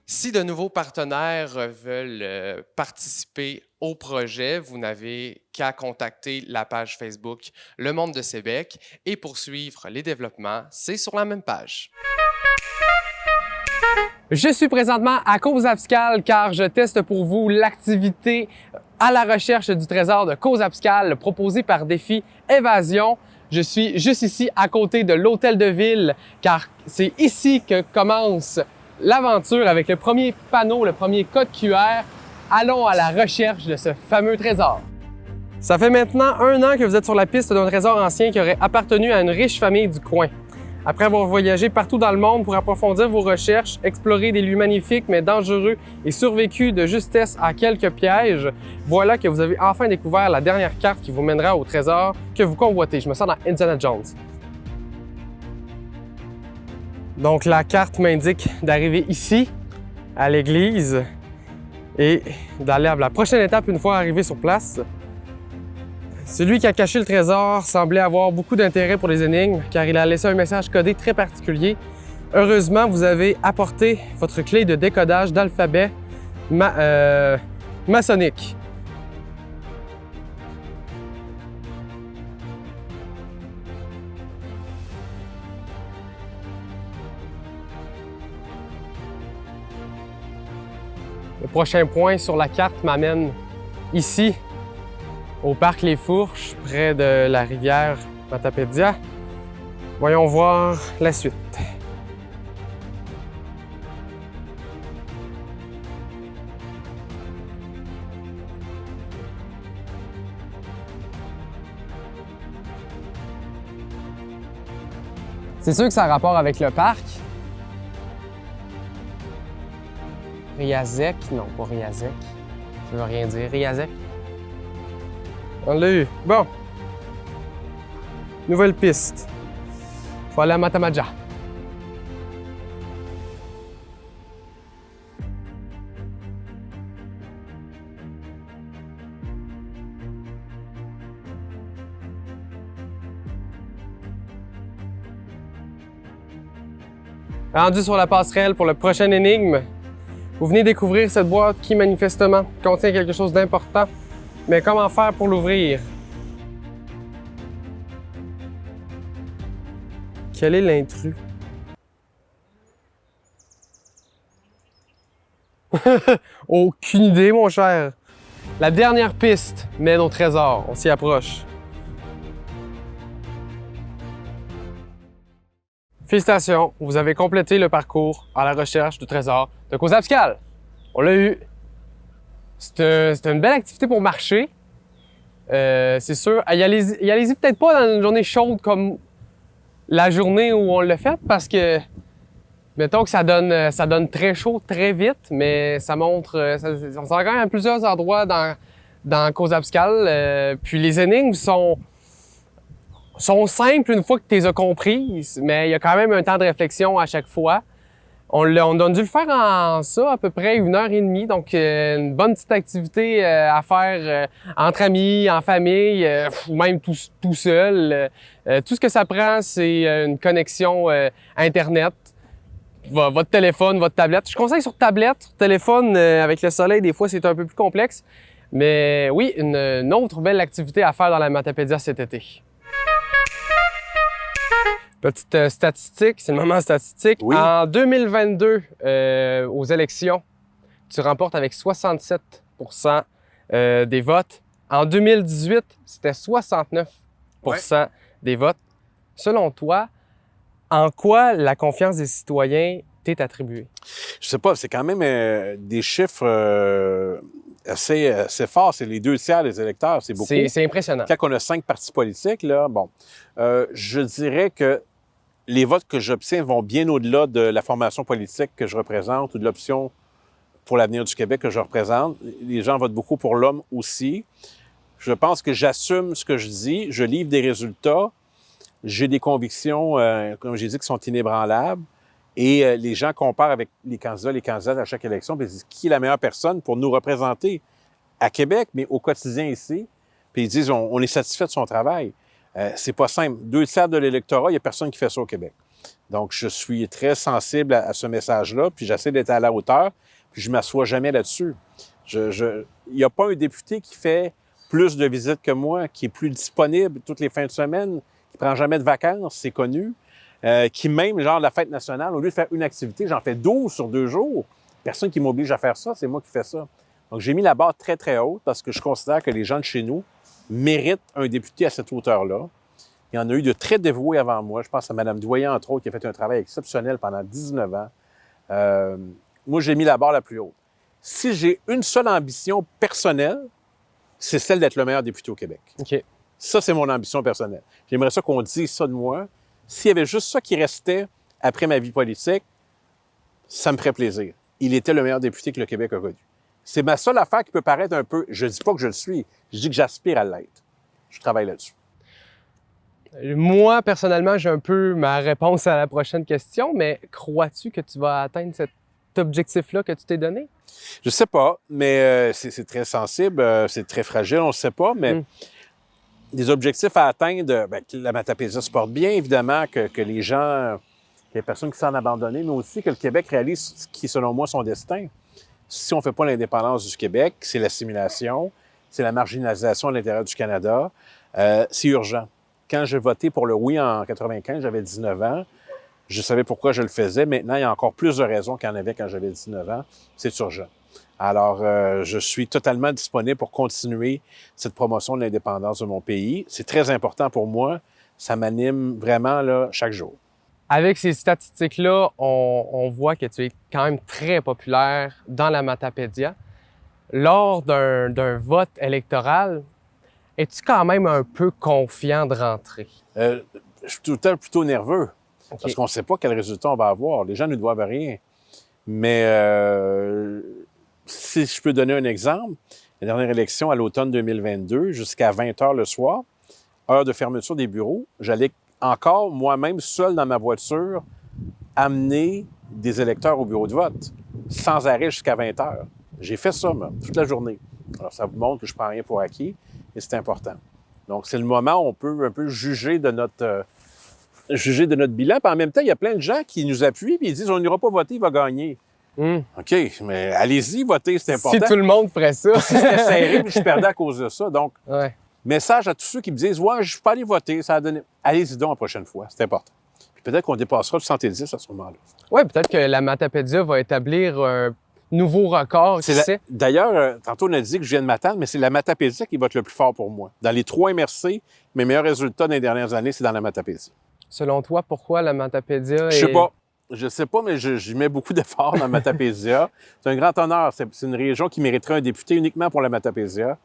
Si de nouveaux partenaires veulent participer au projet, vous n'avez qu'à contacter la page Facebook Le Monde de Sébec et poursuivre les développements, c'est sur la même page. Je suis présentement à Cause Abscale car je teste pour vous l'activité à la recherche du trésor de Cause Abscale proposée par Défi Évasion. Je suis juste ici à côté de l'hôtel de ville car c'est ici que commence l'aventure avec le premier panneau, le premier code QR. Allons à la recherche de ce fameux trésor. Ça fait maintenant 1 an que vous êtes sur la piste d'un trésor ancien qui aurait appartenu à une riche famille du coin. Après avoir voyagé partout dans le monde pour approfondir vos recherches, explorer des lieux magnifiques mais dangereux et survécu de justesse à quelques pièges, voilà que vous avez enfin découvert la dernière carte qui vous mènera au trésor que vous convoitez. Je me sens dans Indiana Jones. Donc la carte m'indique d'arriver ici, à l'église, et d'aller à la prochaine étape une fois arrivé sur place. Celui qui a caché le trésor semblait avoir beaucoup d'intérêt pour les énigmes car il a laissé un message codé très particulier. Heureusement, vous avez apporté votre clé de décodage d'alphabet maçonnique. Le prochain point sur la carte m'amène ici, au parc Les Fourches, près de la rivière Matapédia. Voyons voir la suite. C'est sûr que ça a rapport avec le parc. Riazec, non pas Riazec. Ça veut rien dire, Riazec. On l'a eu. Bon. Nouvelle piste. Faut aller à Matamaja. Rendu sur la passerelle pour le prochain énigme. Vous venez découvrir cette boîte qui, manifestement, contient quelque chose d'important. Mais comment faire pour l'ouvrir? Quel est l'intrus? Aucune idée, mon cher. La dernière piste mène au trésor. On s'y approche. Félicitations, vous avez complété le parcours à la recherche du trésor de Cause Abscale. On l'a eu. C'est une belle activité pour marcher. C'est sûr. Y allez-y peut-être pas dans une journée chaude comme la journée où on l'a fait parce que, mettons que ça donne très chaud très vite, mais ça montre, on s'en rend quand même à plusieurs endroits dans Cause Abscale. Puis les énigmes sont simples une fois que tu les as comprises, mais il y a quand même un temps de réflexion à chaque fois. On a dû le faire en ça, à peu près 1h30, donc une bonne petite activité à faire entre amis, en famille, ou même tout seul. Tout ce que ça prend, c'est une connexion Internet, votre téléphone, votre tablette. Je conseille sur tablette, téléphone, avec le soleil, des fois, c'est un peu plus complexe. Mais oui, une autre belle activité à faire dans la Matapédia cet été. Petite statistique, c'est le moment statistique. Oui. En 2022, aux élections, tu remportes avec 67 % des votes. En 2018, c'était 69 % des votes. Selon toi, en quoi la confiance des citoyens t'est attribuée? Je sais pas, c'est quand même des chiffres c'est fort, c'est les 2/3 des électeurs, c'est beaucoup. C'est impressionnant. Quand on a 5 partis politiques, là, bon, je dirais que les votes que j'obtiens vont bien au-delà de la formation politique que je représente ou de l'option pour l'avenir du Québec que je représente. Les gens votent beaucoup pour l'homme aussi. Je pense que j'assume ce que je dis, je livre des résultats, j'ai des convictions, comme j'ai dit, qui sont inébranlables. Et les gens comparent avec les candidates à chaque élection, puis ils disent qui est la meilleure personne pour nous représenter à Québec, mais au quotidien ici. Puis ils disent on est satisfait de son travail. C'est pas simple. 2/3 de l'électorat, il n'y a personne qui fait ça au Québec. Donc, je suis très sensible à ce message-là, puis j'essaie d'être à la hauteur, puis je ne m'assois jamais là-dessus. Il n'y a pas un député qui fait plus de visites que moi, qui est plus disponible toutes les fins de semaine, qui prend jamais de vacances, c'est connu, qui même, genre la fête nationale, au lieu de faire une activité, j'en fais 12 sur 2 jours. Personne qui m'oblige à faire ça, c'est moi qui fais ça. Donc, j'ai mis la barre très, très haute parce que je considère que les gens de chez nous méritent un député à cette hauteur-là. Il y en a eu de très dévoués avant moi. Je pense à Mme Doyen, entre autres, qui a fait un travail exceptionnel pendant 19 ans. Moi, j'ai mis la barre la plus haute. Si j'ai une seule ambition personnelle, c'est celle d'être le meilleur député au Québec. OK. Ça, c'est mon ambition personnelle. J'aimerais ça qu'on dise ça de moi. S'il y avait juste ça qui restait après ma vie politique, ça me ferait plaisir. Il était le meilleur député que le Québec a connu. C'est ma seule affaire qui peut paraître un peu... Je ne dis pas que je le suis, je dis que j'aspire à l'être. Je travaille là-dessus. Moi, personnellement, j'ai un peu ma réponse à la prochaine question, mais crois-tu que tu vas atteindre cet objectif-là que tu t'es donné? Je sais pas, mais c'est très sensible, c'est très fragile, on ne sait pas, mais des objectifs à atteindre, que la Matapédia se porte bien, évidemment, que les gens, qu'il y ait personne qui s'en abandonné, mais aussi que le Québec réalise ce qui, selon moi, son destin. Si on ne fait pas l'indépendance du Québec, c'est l'assimilation, c'est la marginalisation à l'intérieur du Canada, c'est urgent. Quand j'ai voté pour le oui en 95, j'avais 19 ans. Je savais pourquoi je le faisais. Maintenant, il y a encore plus de raisons qu'il y en avait quand j'avais 19 ans. C'est urgent. Alors, je suis totalement disponible pour continuer cette promotion de l'indépendance de mon pays. C'est très important pour moi. Ça m'anime vraiment là, chaque jour. Avec ces statistiques-là, on voit que tu es quand même très populaire dans la Matapédia. Lors d'un vote électoral, es-tu quand même un peu confiant de rentrer? Je suis tout le temps plutôt nerveux. Okay. Parce qu'on ne sait pas quel résultat on va avoir. Les gens ne doivent rien. Mais si je peux donner un exemple, la dernière élection à l'automne 2022, jusqu'à 20 h le soir, heure de fermeture des bureaux, j'allais encore moi-même seul dans ma voiture amener des électeurs au bureau de vote, sans arrêt jusqu'à 20 h. J'ai fait ça, moi, toute la journée. Alors, ça vous montre que je ne prends rien pour acquis, et c'est important. Donc, c'est le moment où on peut un peu juger de notre bilan. Puis en même temps, il y a plein de gens qui nous appuient et ils disent « On n'ira pas voter, il va gagner. OK, mais allez-y, votez, c'est important. Si tout le monde ferait ça. Si c'était serré, puis je perdais à cause de ça. Donc, message à tous ceux qui me disent « Ouais, je ne suis pas allé voter, ça a donné... » Allez-y donc la prochaine fois, c'est important. Puis peut-être qu'on dépassera le 70 à ce moment-là. Oui, peut-être que la Matapédia va établir un nouveau record, qui sait. D'ailleurs, tantôt on a dit que je viens de Matane, mais c'est la Matapédia qui va être le plus fort pour moi. Dans les 3 MRC, mes meilleurs résultats dans les dernières années, c'est dans la Matapédia. Selon toi, pourquoi la Matapédia Je sais pas. Je sais pas, mais j'y mets beaucoup d'efforts dans la Matapédia. C'est un grand honneur. C'est une région qui mériterait un député uniquement pour la Matapédia.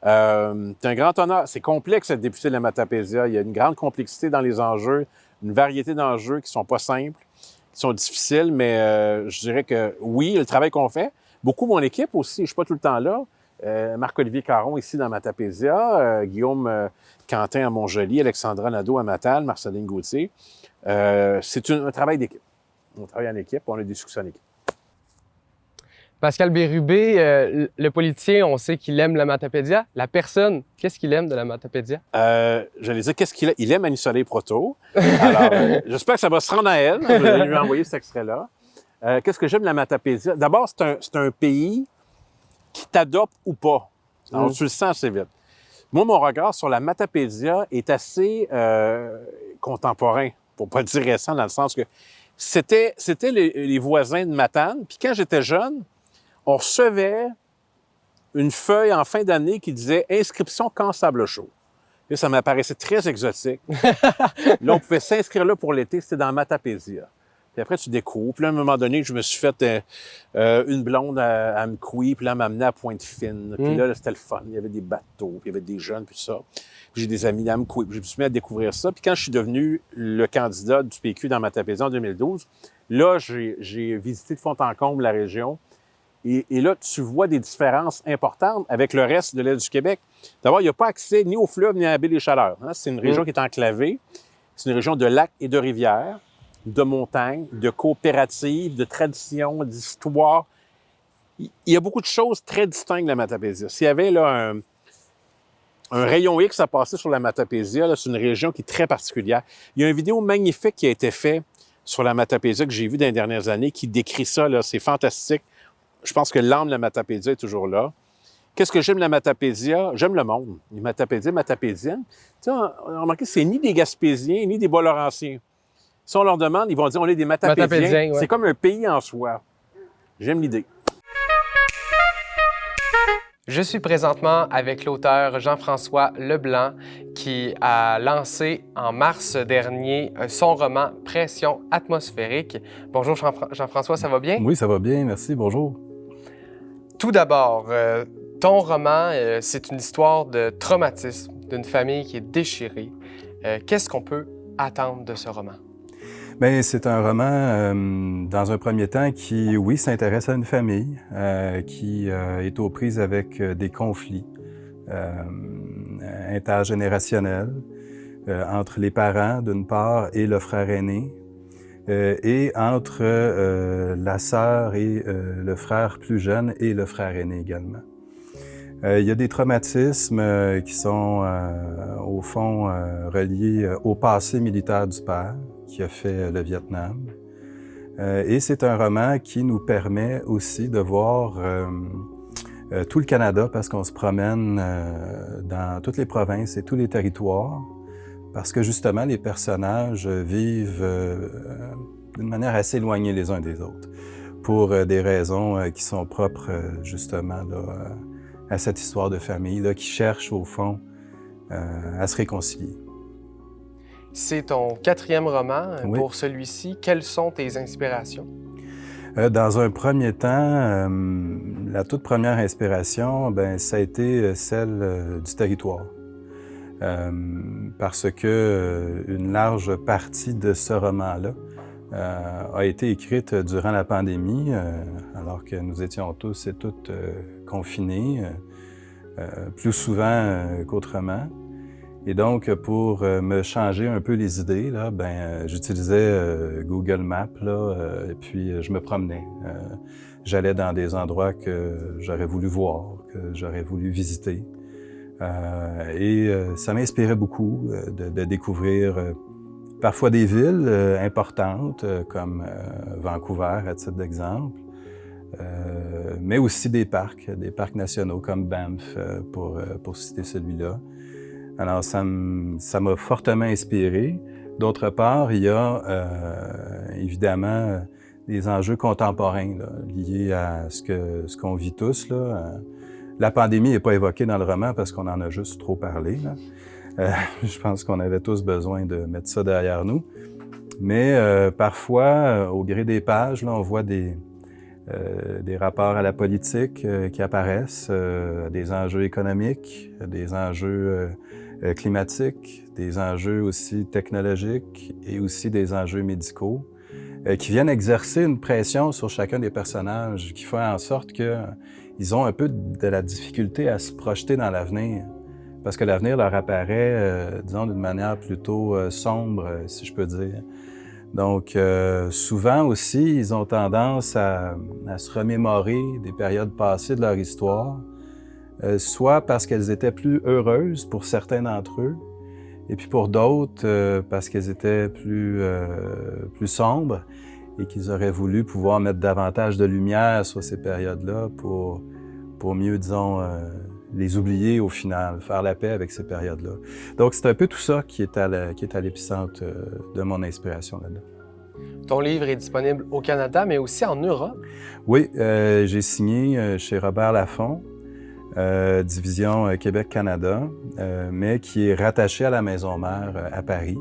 C'est un grand honneur. C'est complexe, être député de la Matapédia. Il y a une grande complexité dans les enjeux, une variété d'enjeux qui sont pas simples, qui sont difficiles, mais je dirais que oui, le travail qu'on fait. Beaucoup mon équipe aussi, je suis pas tout le temps là. Marc-Olivier Caron ici dans Matapédia, Guillaume Quentin à Montjoly, Alexandra Nadeau à Matane, Marceline Gauthier. C'est un travail d'équipe. On travaille en équipe, on a des succès en équipe. Pascal Bérubé, le politicien, on sait qu'il aime la Matapédia. La personne, qu'est-ce qu'il aime de la Matapédia? J'allais dire, qu'est-ce qu'il aime? Il aime Annie Soleil Proto. Alors, j'espère que ça va se rendre à elle. Je vais lui envoyer cet extrait-là. Qu'est-ce que j'aime de la Matapédia? D'abord, c'est un pays qui t'adopte ou pas. Alors, tu le sens assez vite. Moi, mon regard sur la Matapédia est assez contemporain, pour pas dire récent, dans le sens que c'était les voisins de Matane. Puis quand j'étais jeune, on recevait une feuille en fin d'année qui disait « Inscription Camp Sable Chaud ». Et ça m'apparaissait très exotique. Là, on pouvait s'inscrire là pour l'été, c'était dans Matapédia. Puis après, tu découvres. Puis là, à un moment donné, je me suis fait une blonde à Amqui, puis là, elle m'a amené à Pointe-Fine. Puis là, c'était le fun. Il y avait des bateaux, puis il y avait des jeunes, puis ça. Puis j'ai des amis à Amqui, puis je me suis mis à découvrir ça. Puis quand je suis devenu le candidat du PQ dans Matapédia en 2012, là, j'ai visité de fond en comble la région. Et là, tu vois des différences importantes avec le reste de l'Est du Québec. D'abord, il n'y a pas accès ni au fleuve ni à la baie des Chaleurs. Hein? C'est une région qui est enclavée. C'est une région de lacs et de rivières, de montagnes, de coopératives, de traditions, d'histoire. Il y a beaucoup de choses très distinctes de la Matapédia. S'il y avait là un rayon X à passer sur la Matapédia, c'est une région qui est très particulière. Il y a une vidéo magnifique qui a été faite sur la Matapédia que j'ai vue dans les dernières années qui décrit ça. Là, c'est fantastique. Je pense que l'âme de la Matapédia est toujours là. Qu'est-ce que j'aime de la Matapédia? J'aime le monde. Les Matapédiens, Matapédiennes. Tu sais, on a remarqué que c'est ni des Gaspésiens, ni des Bas-Laurentiens. Si on leur demande, ils vont dire on est des Matapédiens. Ouais. C'est comme un pays en soi. J'aime l'idée. Je suis présentement avec l'auteur Jean-François Leblanc qui a lancé en mars dernier son roman Pression atmosphérique. Bonjour Jean-François, ça va bien? Oui, ça va bien, merci, bonjour. Tout d'abord, ton roman, c'est une histoire de traumatisme, d'une famille qui est déchirée. Qu'est-ce qu'on peut attendre de ce roman? Bien, c'est un roman, dans un premier temps, qui, oui, s'intéresse à une famille qui est aux prises avec des conflits intergénérationnels entre les parents, d'une part, et le frère aîné, et entre la sœur et le frère plus jeune et le frère aîné également. Il y a des traumatismes qui sont, au fond, reliés au passé militaire du père, qui a fait le Vietnam. Et c'est un roman qui nous permet aussi de voir tout le Canada, parce qu'on se promène dans toutes les provinces et tous les territoires, parce que justement, les personnages vivent d'une manière assez éloignée les uns des autres, pour des raisons qui sont propres justement là, à cette histoire de famille là, qui cherche au fond à se réconcilier. C'est ton 4e roman. Oui. Pour celui-ci, quelles sont tes inspirations? Dans un premier temps, la toute première inspiration, ben, ça a été celle du territoire. Parce que une large partie de ce roman-là a été écrite durant la pandémie, alors que nous étions tous et toutes confinés, plus souvent qu'autrement. Et donc, pour me changer un peu les idées, là, j'utilisais Google Maps, là, et puis je me promenais. J'allais dans des endroits que j'aurais voulu voir, que j'aurais voulu visiter. Et ça m'inspirait beaucoup de découvrir parfois des villes importantes, comme Vancouver, à titre d'exemple, mais aussi des parcs nationaux comme Banff, pour citer celui-là. Alors, ça m'a fortement inspiré. D'autre part, il y a évidemment des enjeux contemporains là, liés à ce qu'on vit tous. Là. La pandémie n'est pas évoquée dans le roman parce qu'on en a juste trop parlé. Là. Je pense qu'on avait tous besoin de mettre ça derrière nous. Mais parfois, au gré des pages, là, on voit des rapports à la politique qui apparaissent, des enjeux économiques, des enjeux climatiques, des enjeux aussi technologiques et aussi des enjeux médicaux qui viennent exercer une pression sur chacun des personnages qui fait en sorte qu'ils ont un peu de la difficulté à se projeter dans l'avenir parce que l'avenir leur apparaît, disons, d'une manière plutôt sombre, si je peux dire. Donc, souvent aussi, ils ont tendance à se remémorer des périodes passées de leur histoire, soit parce qu'elles étaient plus heureuses pour certains d'entre eux, et puis pour d'autres, parce qu'elles étaient plus sombres et qu'ils auraient voulu pouvoir mettre davantage de lumière sur ces périodes-là pour mieux, disons, les oublier au final, faire la paix avec ces périodes-là. Donc, c'est un peu tout ça qui est à l'épicentre de mon inspiration là-dedans. Ton livre est disponible au Canada, mais aussi en Europe. Oui, j'ai signé chez Robert Laffont, division Québec-Canada, mais qui est rattaché à la Maison Mère à Paris.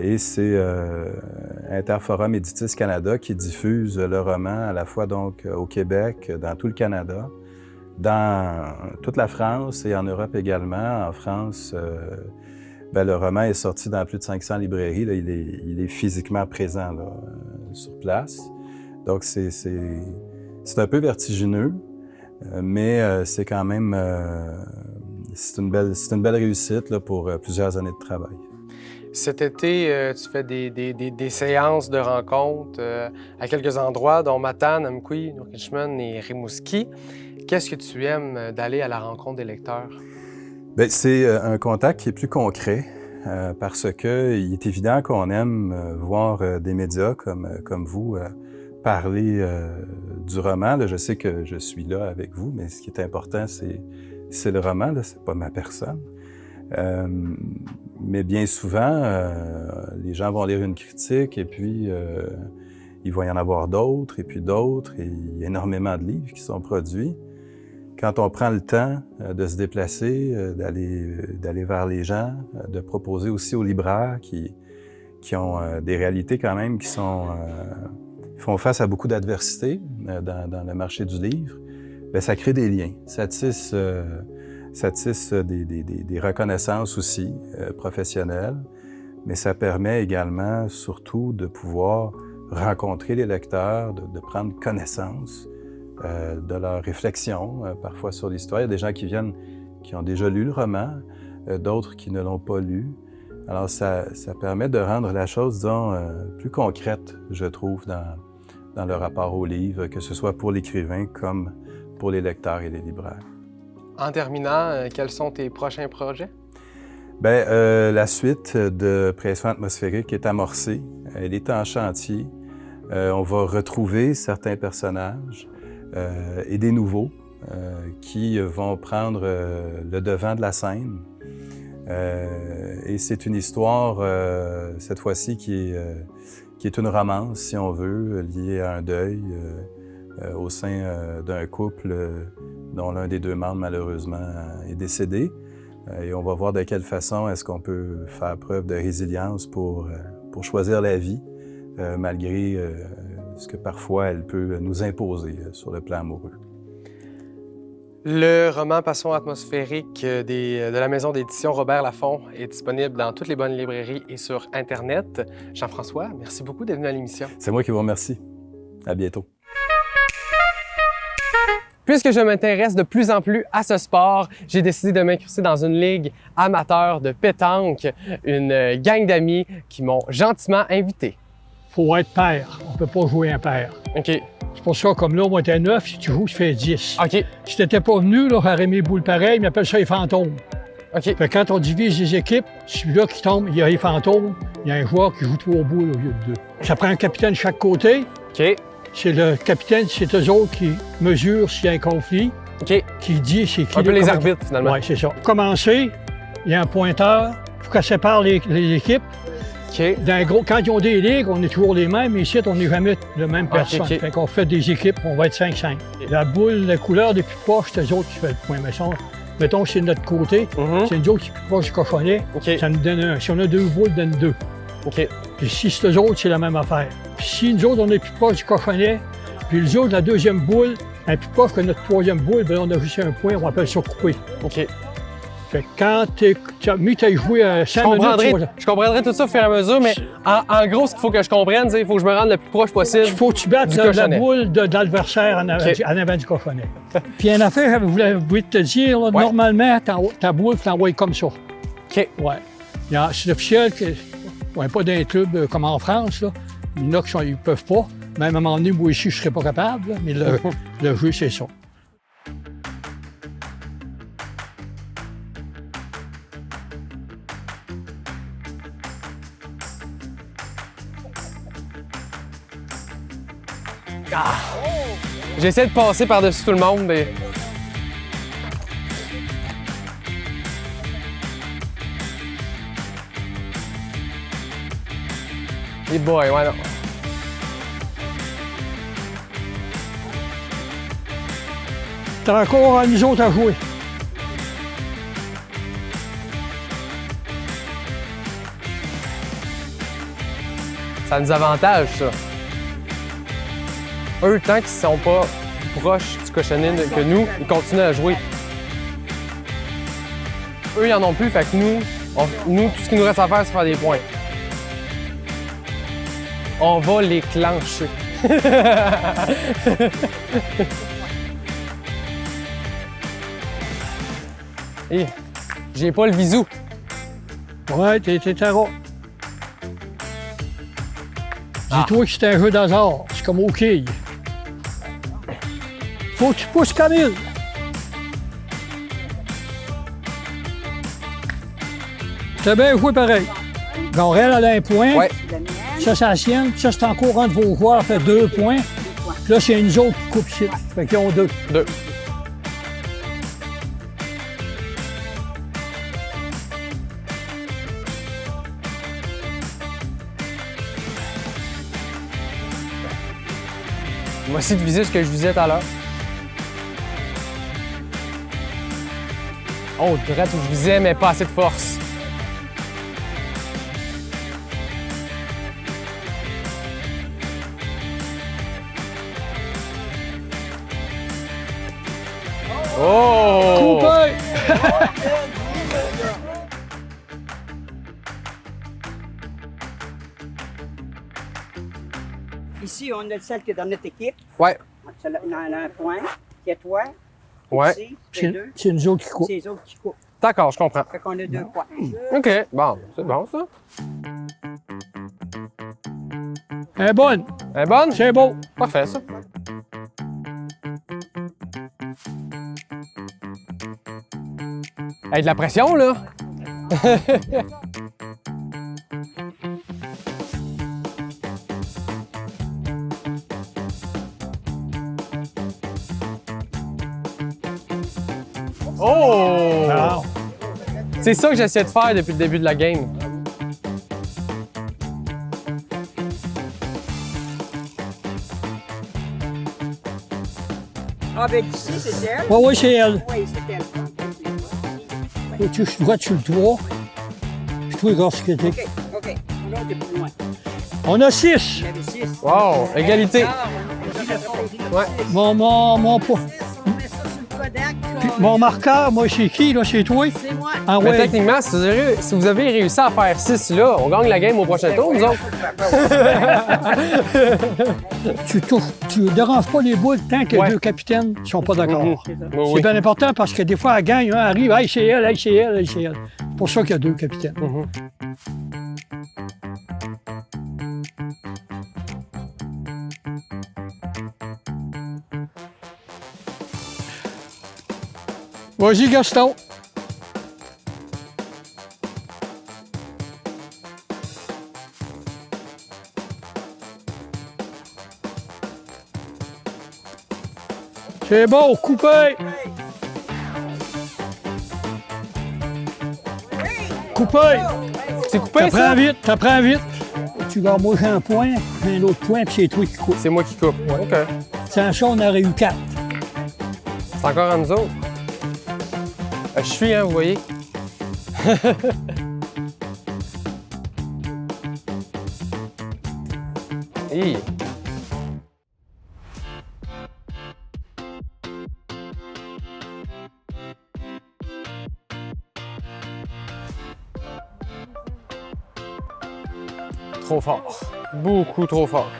Et c'est Interforum Éditis Canada qui diffuse le roman à la fois donc au Québec, dans tout le Canada, dans toute la France et en Europe également. En France, le roman est sorti dans plus de 500 librairies. Là, il est physiquement présent là, sur place. Donc, c'est un peu vertigineux, mais c'est quand même c'est une belle réussite là, pour plusieurs années de travail. Cet été, tu fais des séances de rencontres à quelques endroits, dont Matane, Amqui, Nourkishman et Rimouski. Qu'est-ce que tu aimes d'aller à la rencontre des lecteurs? Bien, c'est un contact qui est plus concret parce qu'il est évident qu'on aime voir des médias comme vous parler du roman. Là, je sais que je suis là avec vous, mais ce qui est important, c'est le roman, c'est pas ma personne. Mais bien souvent, les gens vont lire une critique et puis il va y en avoir d'autres et puis d'autres. Et il y a énormément de livres qui sont produits. Quand on prend le temps de se déplacer, d'aller vers les gens, de proposer aussi aux libraires qui ont des réalités quand même qui font face à beaucoup d'adversité dans le marché du livre, bien, ça crée des liens, ça tisse des reconnaissances aussi professionnelles, mais ça permet également surtout de pouvoir rencontrer les lecteurs, de prendre connaissance de leurs réflexions, parfois sur l'histoire. Il y a des gens qui viennent, qui ont déjà lu le roman, d'autres qui ne l'ont pas lu. Alors ça permet de rendre la chose, disons, plus concrète, je trouve, dans le rapport au livre, que ce soit pour l'écrivain comme pour les lecteurs et les libraires. En terminant, quels sont tes prochains projets? Bien, la suite de Pression atmosphérique est amorcée. Elle est en chantier. On va retrouver certains personnages et des nouveaux qui vont prendre le devant de la scène. Et c'est une histoire, cette fois-ci, qui est une romance, si on veut, liée à un deuil au sein d'un couple dont l'un des deux membres, malheureusement, est décédé. Et on va voir de quelle façon est-ce qu'on peut faire preuve de résilience pour choisir la vie, malgré ce que parfois elle peut nous imposer sur le plan amoureux. Le roman Passion atmosphérique de la maison d'édition Robert Laffont est disponible dans toutes les bonnes librairies et sur Internet. Jean-François, merci beaucoup d'être venu à l'émission. C'est moi qui vous remercie. À bientôt. Puisque je m'intéresse de plus en plus à ce sport, j'ai décidé de m'incruster dans une ligue amateur de pétanque, une gang d'amis qui m'ont gentiment invité. Faut être pair. On peut pas jouer impair. OK. C'est pour ça, comme là, moi, t'es 9, si tu joues, tu fais 10. OK. Si t'étais pas venu, là, à Rémi Boule pareil, ils appellent ça les fantômes. OK. Fait que quand on divise les équipes, celui-là qui tombe, il y a les fantômes, il y a un joueur qui joue 3 boules au lieu de 2. Ça prend un capitaine de chaque côté. OK. C'est le capitaine, c'est eux autres qui mesurent s'il y a un conflit. OK. Qui dit c'est qui. Un peu les arbitres, finalement. Oui, c'est ça. Pour commencer, il y a un pointeur. Il faut qu'elle sépare les équipes. OK. Quand ils ont des ligues, on est toujours les mêmes, mais ici, on n'est jamais la même personne. OK. Fait qu'on fait des équipes, on va être 5-5. La boule, la couleur des plus proches, c'est eux autres qui font le point. Mais mettons que c'est de notre côté, c'est nous autres qui sont plus proches du cochonnet, ça nous donne un. Si on a 2 boules, ça donne 2. OK. Puis si c'est eux autres, c'est la même affaire. Puis si nous autres, on est plus proche du cochonnet, puis les autres, la deuxième boule, elle est plus proche que notre troisième boule, bien on a juste un point, on appelle ça coupé. OK. Fait que quand tu as joué 5 minutes... Je comprendrai tout ça au fur et à mesure, mais en gros, ce qu'il faut que je comprenne, c'est qu'il faut que je me rende le plus proche possible. Il faut que tu battes la boule de l'adversaire en avant du cochonnet. Puis une affaire, je voulais te dire, là, normalement, ta boule, tu l'envoies comme ça. OK. Ouais. C'est officiel que... Ouais, pas d'un club comme en France, là. Il y en a qui ils peuvent pas. Même à un moment donné, moi ici, je ne serais pas capable, là, mais le jeu, c'est ça. Ah! J'essaie de passer par-dessus tout le monde, mais... Et boy, ouais, non. T'as encore à nous autres à jouer. Ça nous avantage, ça. Eux, tant qu'ils ne sont pas plus proches du cochonnet que nous, ils continuent à jouer. Eux, ils en ont plus, fait que nous, tout ce qu'il nous reste à faire, c'est faire des points. On va les clencher. Et j'ai pas le visou. Ouais, t'es tarot. Dis-toi que c'est un jeu d'hasard. C'est comme au quilles. Faut que tu pousses Camille. T'as bien joué pareil. Gaurel, elle a un point. Ouais. Ça, c'est la sienne. Ça, c'est encore un de vos joueurs, fait 2 points. Puis là, c'est une autres qui coupe ici. Fait qu'ils ont 2. 2. Moi aussi de viser ce que je visais tout à l'heure. Oh, direct où je visais, mais pas assez de force. Oh! Coupé! Ici, on a celle qui est dans notre équipe. Ouais. Celle-là, on a un point. Il y a toi. Ouais. Ici, c'est 2. C'est nous autres qui coupent. C'est les autres qui coupent. D'accord, je comprends. Fait qu'on a 2 points. OK. Bon, c'est bon, ça. Elle est bonne. Elle est bonne? C'est beau. Parfait, ça. Hey, de la pression, là! Oh! Ah. C'est ça que j'essaie de faire depuis le début de la game. Ah, ben d'ici, c'est elle. Oui, c'est elle. Oui, c'est elle. Et tu droite sur le toit. Je trouve grâce critique. OK. Là, on est plus loin. On a 6. On avait 6. Wow! Égalité. Ouais. Mon point. On met ça sur le Kodak. Puis mon marqueur, moi, c'est qui, là? C'est toi? C'est moi. Ah Mais ouais. techniquement, si vous avez réussi à faire 6 là, on gagne la game au prochain tour, nous autres. Tu déranges pas les boules tant que Ouais. les 2 capitaines ne sont pas d'accord. Oui, C'est oui. bien important parce que des fois, elle gagne, un arrive, hey, c'est elle, hey, c'est elle, hey, c'est elle. C'est pour ça qu'il y a 2 capitaines. Vas-y, Gaston. C'est bon, coupé. Coupé. C'est coupé, ça? T'apprends vite. Tu vas, moi, j'ai un point, j'ai un autre point, puis c'est toi qui coupe. C'est moi qui coupe. OK. Sans ça, on aurait eu 4. C'est encore à nous autres. Je suis, hein, vous voyez. Hi. Trop fort. Beaucoup trop fort.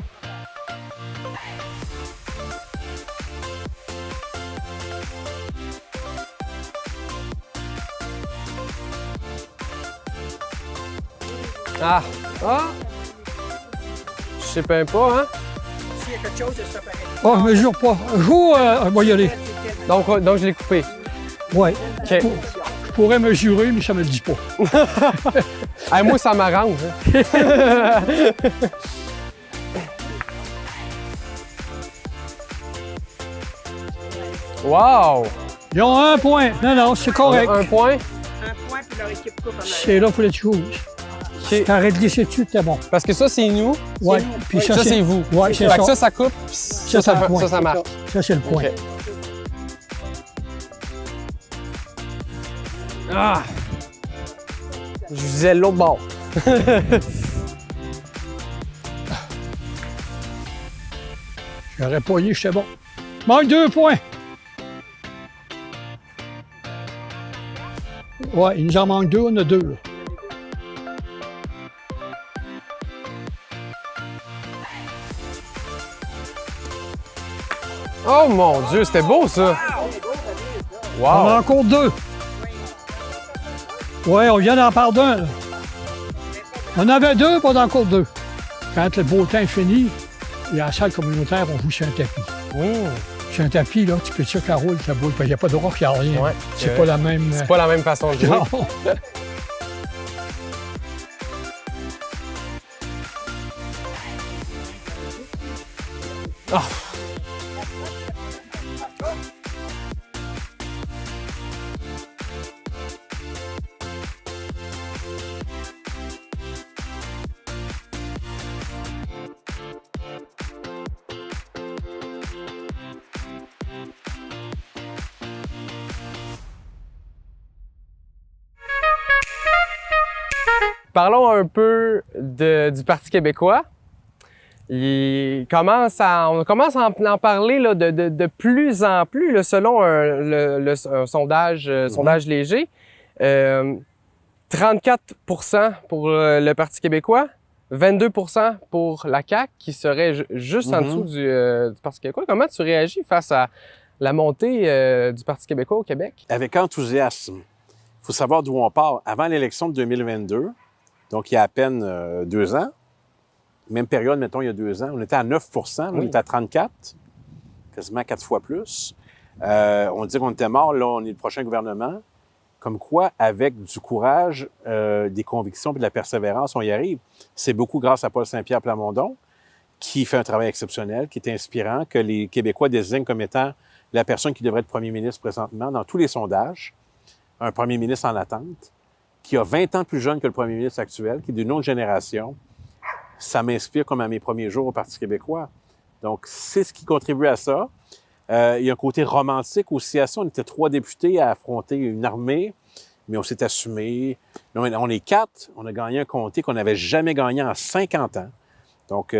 Ah! Ah! Je sais pas, hein? S'il y a quelque chose, c'est pareil. Oh, je mesure pas. Joue, on va y aller. Donc je l'ai coupé. Ouais. OK. Je pourrais mesurer, mais ça me le dit pas. Hey, moi, ça m'arrange. Hein. Wow! Ils ont 1 point. Non, c'est correct. Un point. Un point, puis leur équipe coupe en arrière. C'est là, il faut que tu joues. OK. T'arrêtes de glisser dessus, t'es bon. Parce que ça, c'est nous. Ouais. Puis Ça, c'est vous. Ouais, c'est Fait que ça. ça coupe. Puis ça, c'est le point. ça marche. Ça, c'est le point. OK. Ah! Je visais l'autre bord. J'aurais pogné, j'étais bon. Manque 2 points. Ouais, il nous en manque 2, on a 2. Là. Oh mon Dieu, c'était beau ça! On en a Wow! encore 2. Ouais, on vient d'en perdre un. Là. On avait 2, pas encore 2. Quand le beau temps est fini, et à la salle communautaire, on joue sur un tapis. Sur un tapis, là, tu peux dire qu'elle roule, ça boule. Il n'y a pas de roche, il n'y a rien. Ouais, c'est pas la même. C'est pas la même façon de jouer. Non. Ah. Parlons un peu du Parti québécois. On commence à en parler là, de plus en plus, là, selon un sondage léger. 34 pour le Parti québécois, 22 pour la CAQ, qui serait juste en dessous du Parti québécois. Comment tu réagis face à la montée du Parti québécois au Québec? Avec enthousiasme. Il faut savoir d'où on part. Avant l'élection de 2022, donc il y a à peine 2 ans, même période, mettons, il y a 2 ans, on était à 9 on était à 34 quasiment 4 fois plus. On dit qu'on était mort, là, on est le prochain gouvernement. Comme quoi, avec du courage, des convictions et de la persévérance, on y arrive. C'est beaucoup grâce à Paul Saint-Pierre Plamondon, qui fait un travail exceptionnel, qui est inspirant, que les Québécois désignent comme étant la personne qui devrait être premier ministre présentement dans tous les sondages. Un premier ministre en attente, qui a 20 ans plus jeune que le premier ministre actuel, qui est d'une autre génération. Ça m'inspire comme à mes premiers jours au Parti québécois. Donc, c'est ce qui contribue à ça. Il y a un côté romantique aussi à ça. On était 3 députés à affronter une armée, mais on s'est assumé. On est 4. On a gagné un comté qu'on n'avait jamais gagné en 50 ans. Donc,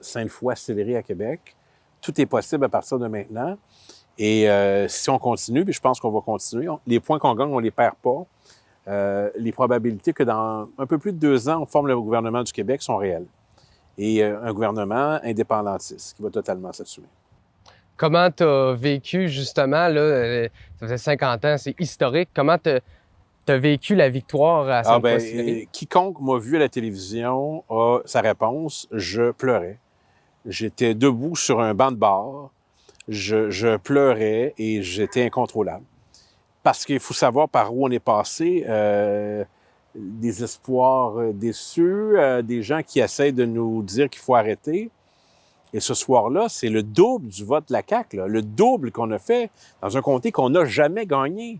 Sainte-Foy accéléré à Québec. Tout est possible à partir de maintenant. Et si on continue, puis je pense qu'on va continuer, les points qu'on gagne, on ne les perd pas. Les probabilités que dans un peu plus de 2 ans, on forme le gouvernement du Québec sont réelles. Et un gouvernement indépendantiste qui va totalement s'assumer. Comment tu as vécu, justement, là, ça faisait 50 ans, c'est historique, comment tu as vécu la victoire à Sainte-Foy? Quiconque m'a vu à la télévision a sa réponse. Je pleurais. J'étais debout sur un banc de bar. Je pleurais et j'étais incontrôlable. Parce qu'il faut savoir par où on est passé. Des espoirs déçus, des gens qui essayent de nous dire qu'il faut arrêter. Et ce soir-là, c'est le double du vote de la CAQ, là, le double qu'on a fait dans un comté qu'on n'a jamais gagné.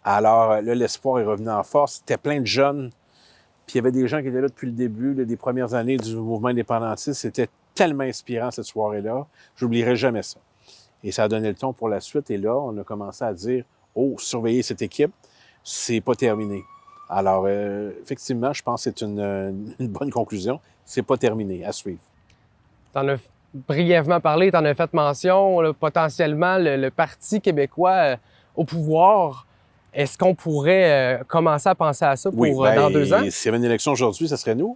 Alors là, l'espoir est revenu en force. C'était plein de jeunes. Puis il y avait des gens qui étaient là depuis le début, là, des premières années du mouvement indépendantiste. C'était tellement inspirant cette soirée-là. J'oublierai jamais ça. Et ça a donné le ton pour la suite. Et là, on a commencé à dire, oh, surveillez cette équipe, c'est pas terminé. Alors, effectivement, je pense que c'est une bonne conclusion. C'est pas terminé. À suivre. Tu en as brièvement parlé, tu en as fait mention, là, potentiellement le Parti québécois au pouvoir. Est-ce qu'on pourrait commencer à penser à ça pour dans 2 ans? S'il y avait une élection aujourd'hui, ce serait nous.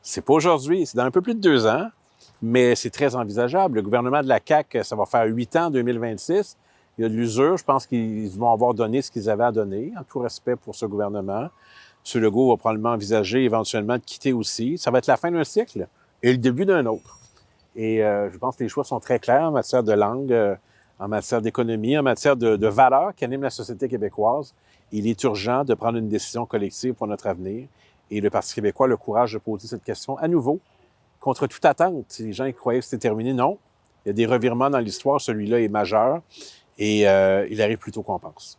C'est pas aujourd'hui, c'est dans un peu plus de 2 ans, mais c'est très envisageable. Le gouvernement de la CAQ, ça va faire 8 ans en 2026. Il y a de l'usure. Je pense qu'ils vont avoir donné ce qu'ils avaient à donner, en tout respect pour ce gouvernement. M. Legault va probablement envisager éventuellement de quitter aussi. Ça va être la fin d'un cycle et le début d'un autre. Et je pense que les choix sont très clairs en matière de langue, en matière d'économie, en matière de valeurs qui animent la société québécoise. Il est urgent de prendre une décision collective pour notre avenir. Et le Parti québécois a le courage de poser cette question à nouveau, contre toute attente. Les gens qui croyaient que c'était terminé, non. Il y a des revirements dans l'histoire. Celui-là est majeur et il arrive plus tôt qu'on pense.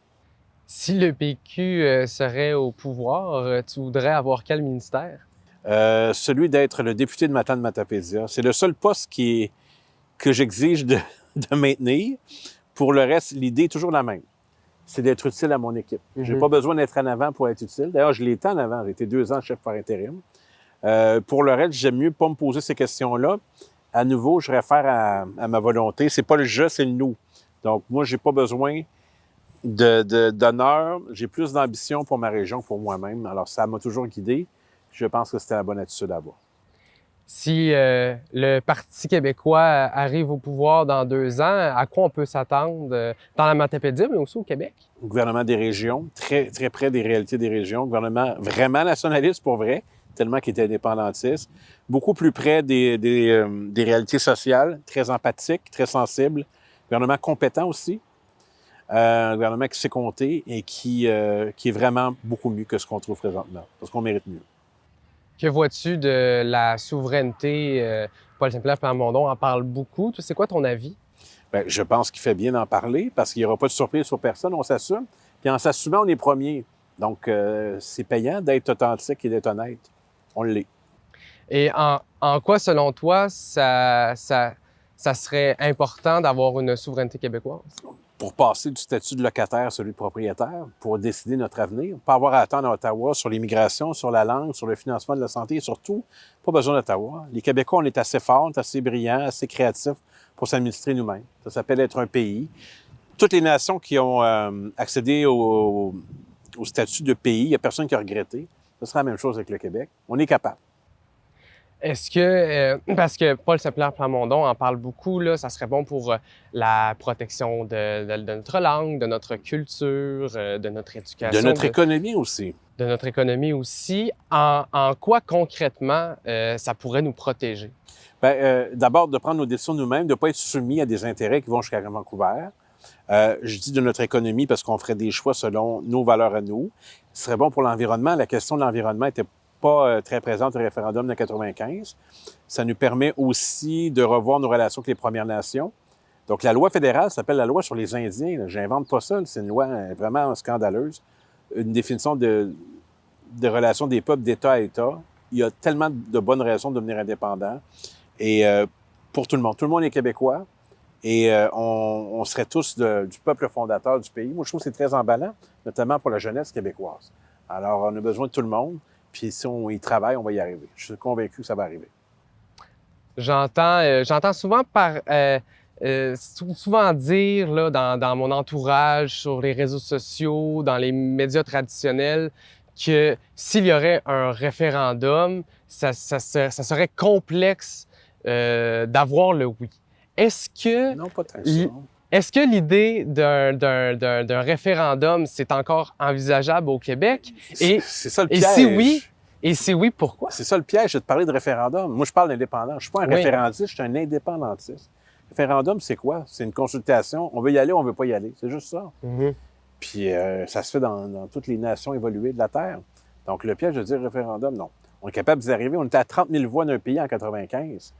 Si le PQ serait au pouvoir, tu voudrais avoir quel ministère? Celui d'être le député de Matane-Matapédia. C'est le seul poste que j'exige de maintenir. Pour le reste, l'idée est toujours la même. C'est d'être utile à mon équipe. Je n'ai pas besoin d'être en avant pour être utile. D'ailleurs, je l'ai été en avant. J'ai été 2 ans chef par intérim. Pour le reste, j'aime mieux pas me poser ces questions-là À nouveau, je réfère à ma volonté. C'est pas le « je », c'est le « nous ». Donc, moi, j'ai pas besoin d'honneur. J'ai plus d'ambition pour ma région que pour moi-même. Alors, ça m'a toujours guidé. Je pense que c'était la bonne attitude à avoir. Si le Parti québécois arrive au pouvoir dans 2 ans, à quoi on peut s'attendre dans la Matapédia, mais aussi au Québec? Gouvernement des régions, très, très près des réalités des régions. Gouvernement vraiment nationaliste pour vrai, tellement qu'il était indépendantiste. Beaucoup plus près des réalités sociales, très empathique, très sensible. Gouvernement compétent aussi. Un gouvernement qui sait compter et qui est vraiment beaucoup mieux que ce qu'on trouve présentement, parce qu'on mérite mieux. Que vois-tu de la souveraineté? Paul Saint-Pierre Plamondon en parle beaucoup. C'est quoi ton avis? Bien, je pense qu'il fait bien d'en parler parce qu'il n'y aura pas de surprise sur personne, on s'assume. Puis en s'assumant, on est premier. Donc, c'est payant d'être authentique et d'être honnête. On l'est. Et en quoi, selon toi, ça serait important d'avoir une souveraineté québécoise? Pour passer du statut de locataire à celui de propriétaire, pour décider notre avenir, pas avoir à attendre à Ottawa sur l'immigration, sur la langue, sur le financement de la santé et surtout, pas besoin d'Ottawa. Les Québécois, on est assez forts, on est assez brillants, assez créatifs pour s'administrer nous-mêmes. Ça s'appelle être un pays. Toutes les nations qui ont accédé au statut de pays, il n'y a personne qui a regretté. Ce sera la même chose avec le Québec. On est capable. Est-ce que, parce que Paul Saint-Pierre Plamondon en parle beaucoup, là, ça serait bon pour la protection de notre langue, de notre culture, de notre éducation. De notre économie aussi. De notre économie aussi. En quoi concrètement ça pourrait nous protéger? Bien, d'abord, de prendre nos décisions nous-mêmes, de ne pas être soumis à des intérêts qui vont jusqu'à Vancouver. Je dis de notre économie parce qu'on ferait des choix selon nos valeurs à nous. Ce serait bon pour l'environnement. La question de l'environnement était pas très présente au référendum de 1995. Ça nous permet aussi de revoir nos relations avec les Premières Nations. Donc, la loi fédérale s'appelle la loi sur les Indiens. J'invente pas ça. C'est une loi vraiment scandaleuse. Une définition de relations des peuples d'État à État. Il y a tellement de bonnes raisons de devenir indépendant. Et pour tout le monde est québécois. Et on serait tous du peuple fondateur du pays. Moi, je trouve que c'est très emballant, notamment pour la jeunesse québécoise. Alors, on a besoin de tout le monde. Puis si on y travaille, on va y arriver. Je suis convaincu que ça va arriver. J'entends souvent souvent dire là, dans mon entourage, sur les réseaux sociaux, dans les médias traditionnels, que s'il y aurait un référendum, ça serait complexe d'avoir le oui. Est-ce que... Non, pas tant que ça. Est-ce que l'idée d'un référendum, c'est encore envisageable au Québec? C'est ça le piège. Et si oui, pourquoi? C'est ça le piège, c'est de parler de référendum. Moi, je parle d'indépendance. Je ne suis pas un référendiste, je suis un indépendantiste. Référendum, c'est quoi? C'est une consultation. On veut y aller, on ne veut pas y aller. C'est juste ça. Mm-hmm. Puis ça se fait dans toutes les nations évoluées de la Terre. Donc, le piège de dire référendum, non. On est capable d'y arriver. On était à 30 000 voix d'un pays en 1995.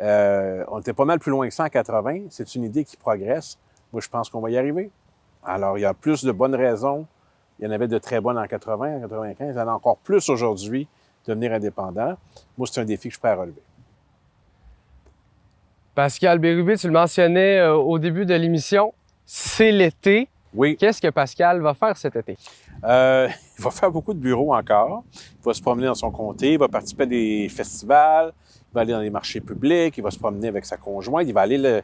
On était pas mal plus loin que ça en 80. C'est une idée qui progresse. Moi, je pense qu'on va y arriver. Alors, il y a plus de bonnes raisons. Il y en avait de très bonnes en 80, en 95. Il y en a encore plus aujourd'hui de devenir indépendant. Moi, c'est un défi que je suis prêt à relever. Pascal Bérubé, tu le mentionnais au début de l'émission, c'est l'été. Oui. Qu'est-ce que Pascal va faire cet été? Il va faire beaucoup de bureaux encore. Il va se promener dans son comté, il va participer à des festivals, il va aller dans les marchés publics, il va se promener avec sa conjointe, il va aller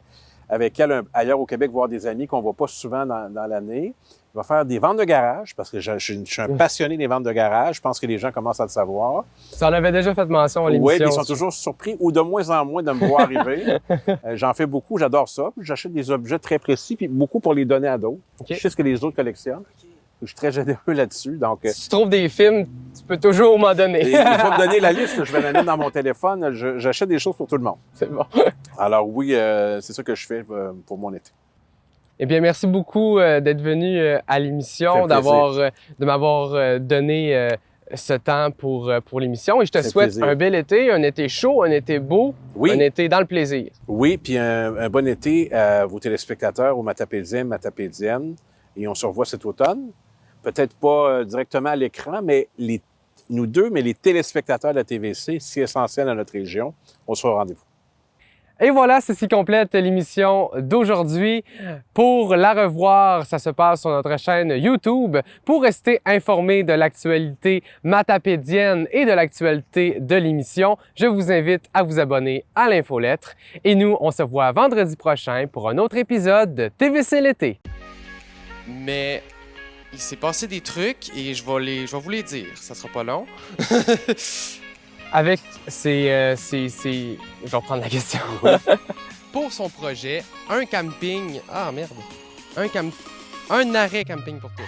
avec elle ailleurs au Québec voir des amis qu'on ne voit pas souvent dans l'année. Il va faire des ventes de garage, parce que je suis un passionné des ventes de garage. Je pense que les gens commencent à le savoir. Ça en avait déjà fait mention à l'émission. Oui, ils sont toujours surpris ou de moins en moins de me voir arriver. J'en fais beaucoup, j'adore ça. J'achète des objets très précis, puis beaucoup pour les donner à d'autres. Okay. Je sais ce que les autres collectionnent. Je suis très généreux là-dessus. Donc, si tu trouves des films, tu peux toujours m'en donner. Il faut me donner la liste. Je vais la mettre dans mon téléphone. J'achète des choses pour tout le monde. C'est bon. Alors oui, c'est ça que je fais pour mon été. Eh bien, merci beaucoup d'être venu à l'émission, de m'avoir donné ce temps pour l'émission. Et je te souhaite un bel été, un été chaud, un été beau, un été dans le plaisir. Oui, puis un bon été à vos téléspectateurs, aux Matapédiens, Matapédiennes. Et on se revoit cet automne. Peut-être pas directement à l'écran, mais nous deux, mais les téléspectateurs de la TVC, si essentiels à notre région, on sera au rendez-vous. Et voilà, ceci complète l'émission d'aujourd'hui. Pour la revoir, ça se passe sur notre chaîne YouTube. Pour rester informé de l'actualité matapédienne et de l'actualité de l'émission, je vous invite à vous abonner à l'infolettre. Et nous, on se voit vendredi prochain pour un autre épisode de TVC l'été. Mais il s'est passé des trucs et je vais vous les dire. Ça sera pas long. Avec je vais reprendre la question. Pour son projet, un camping... Ah merde! Un arrêt camping pour tous.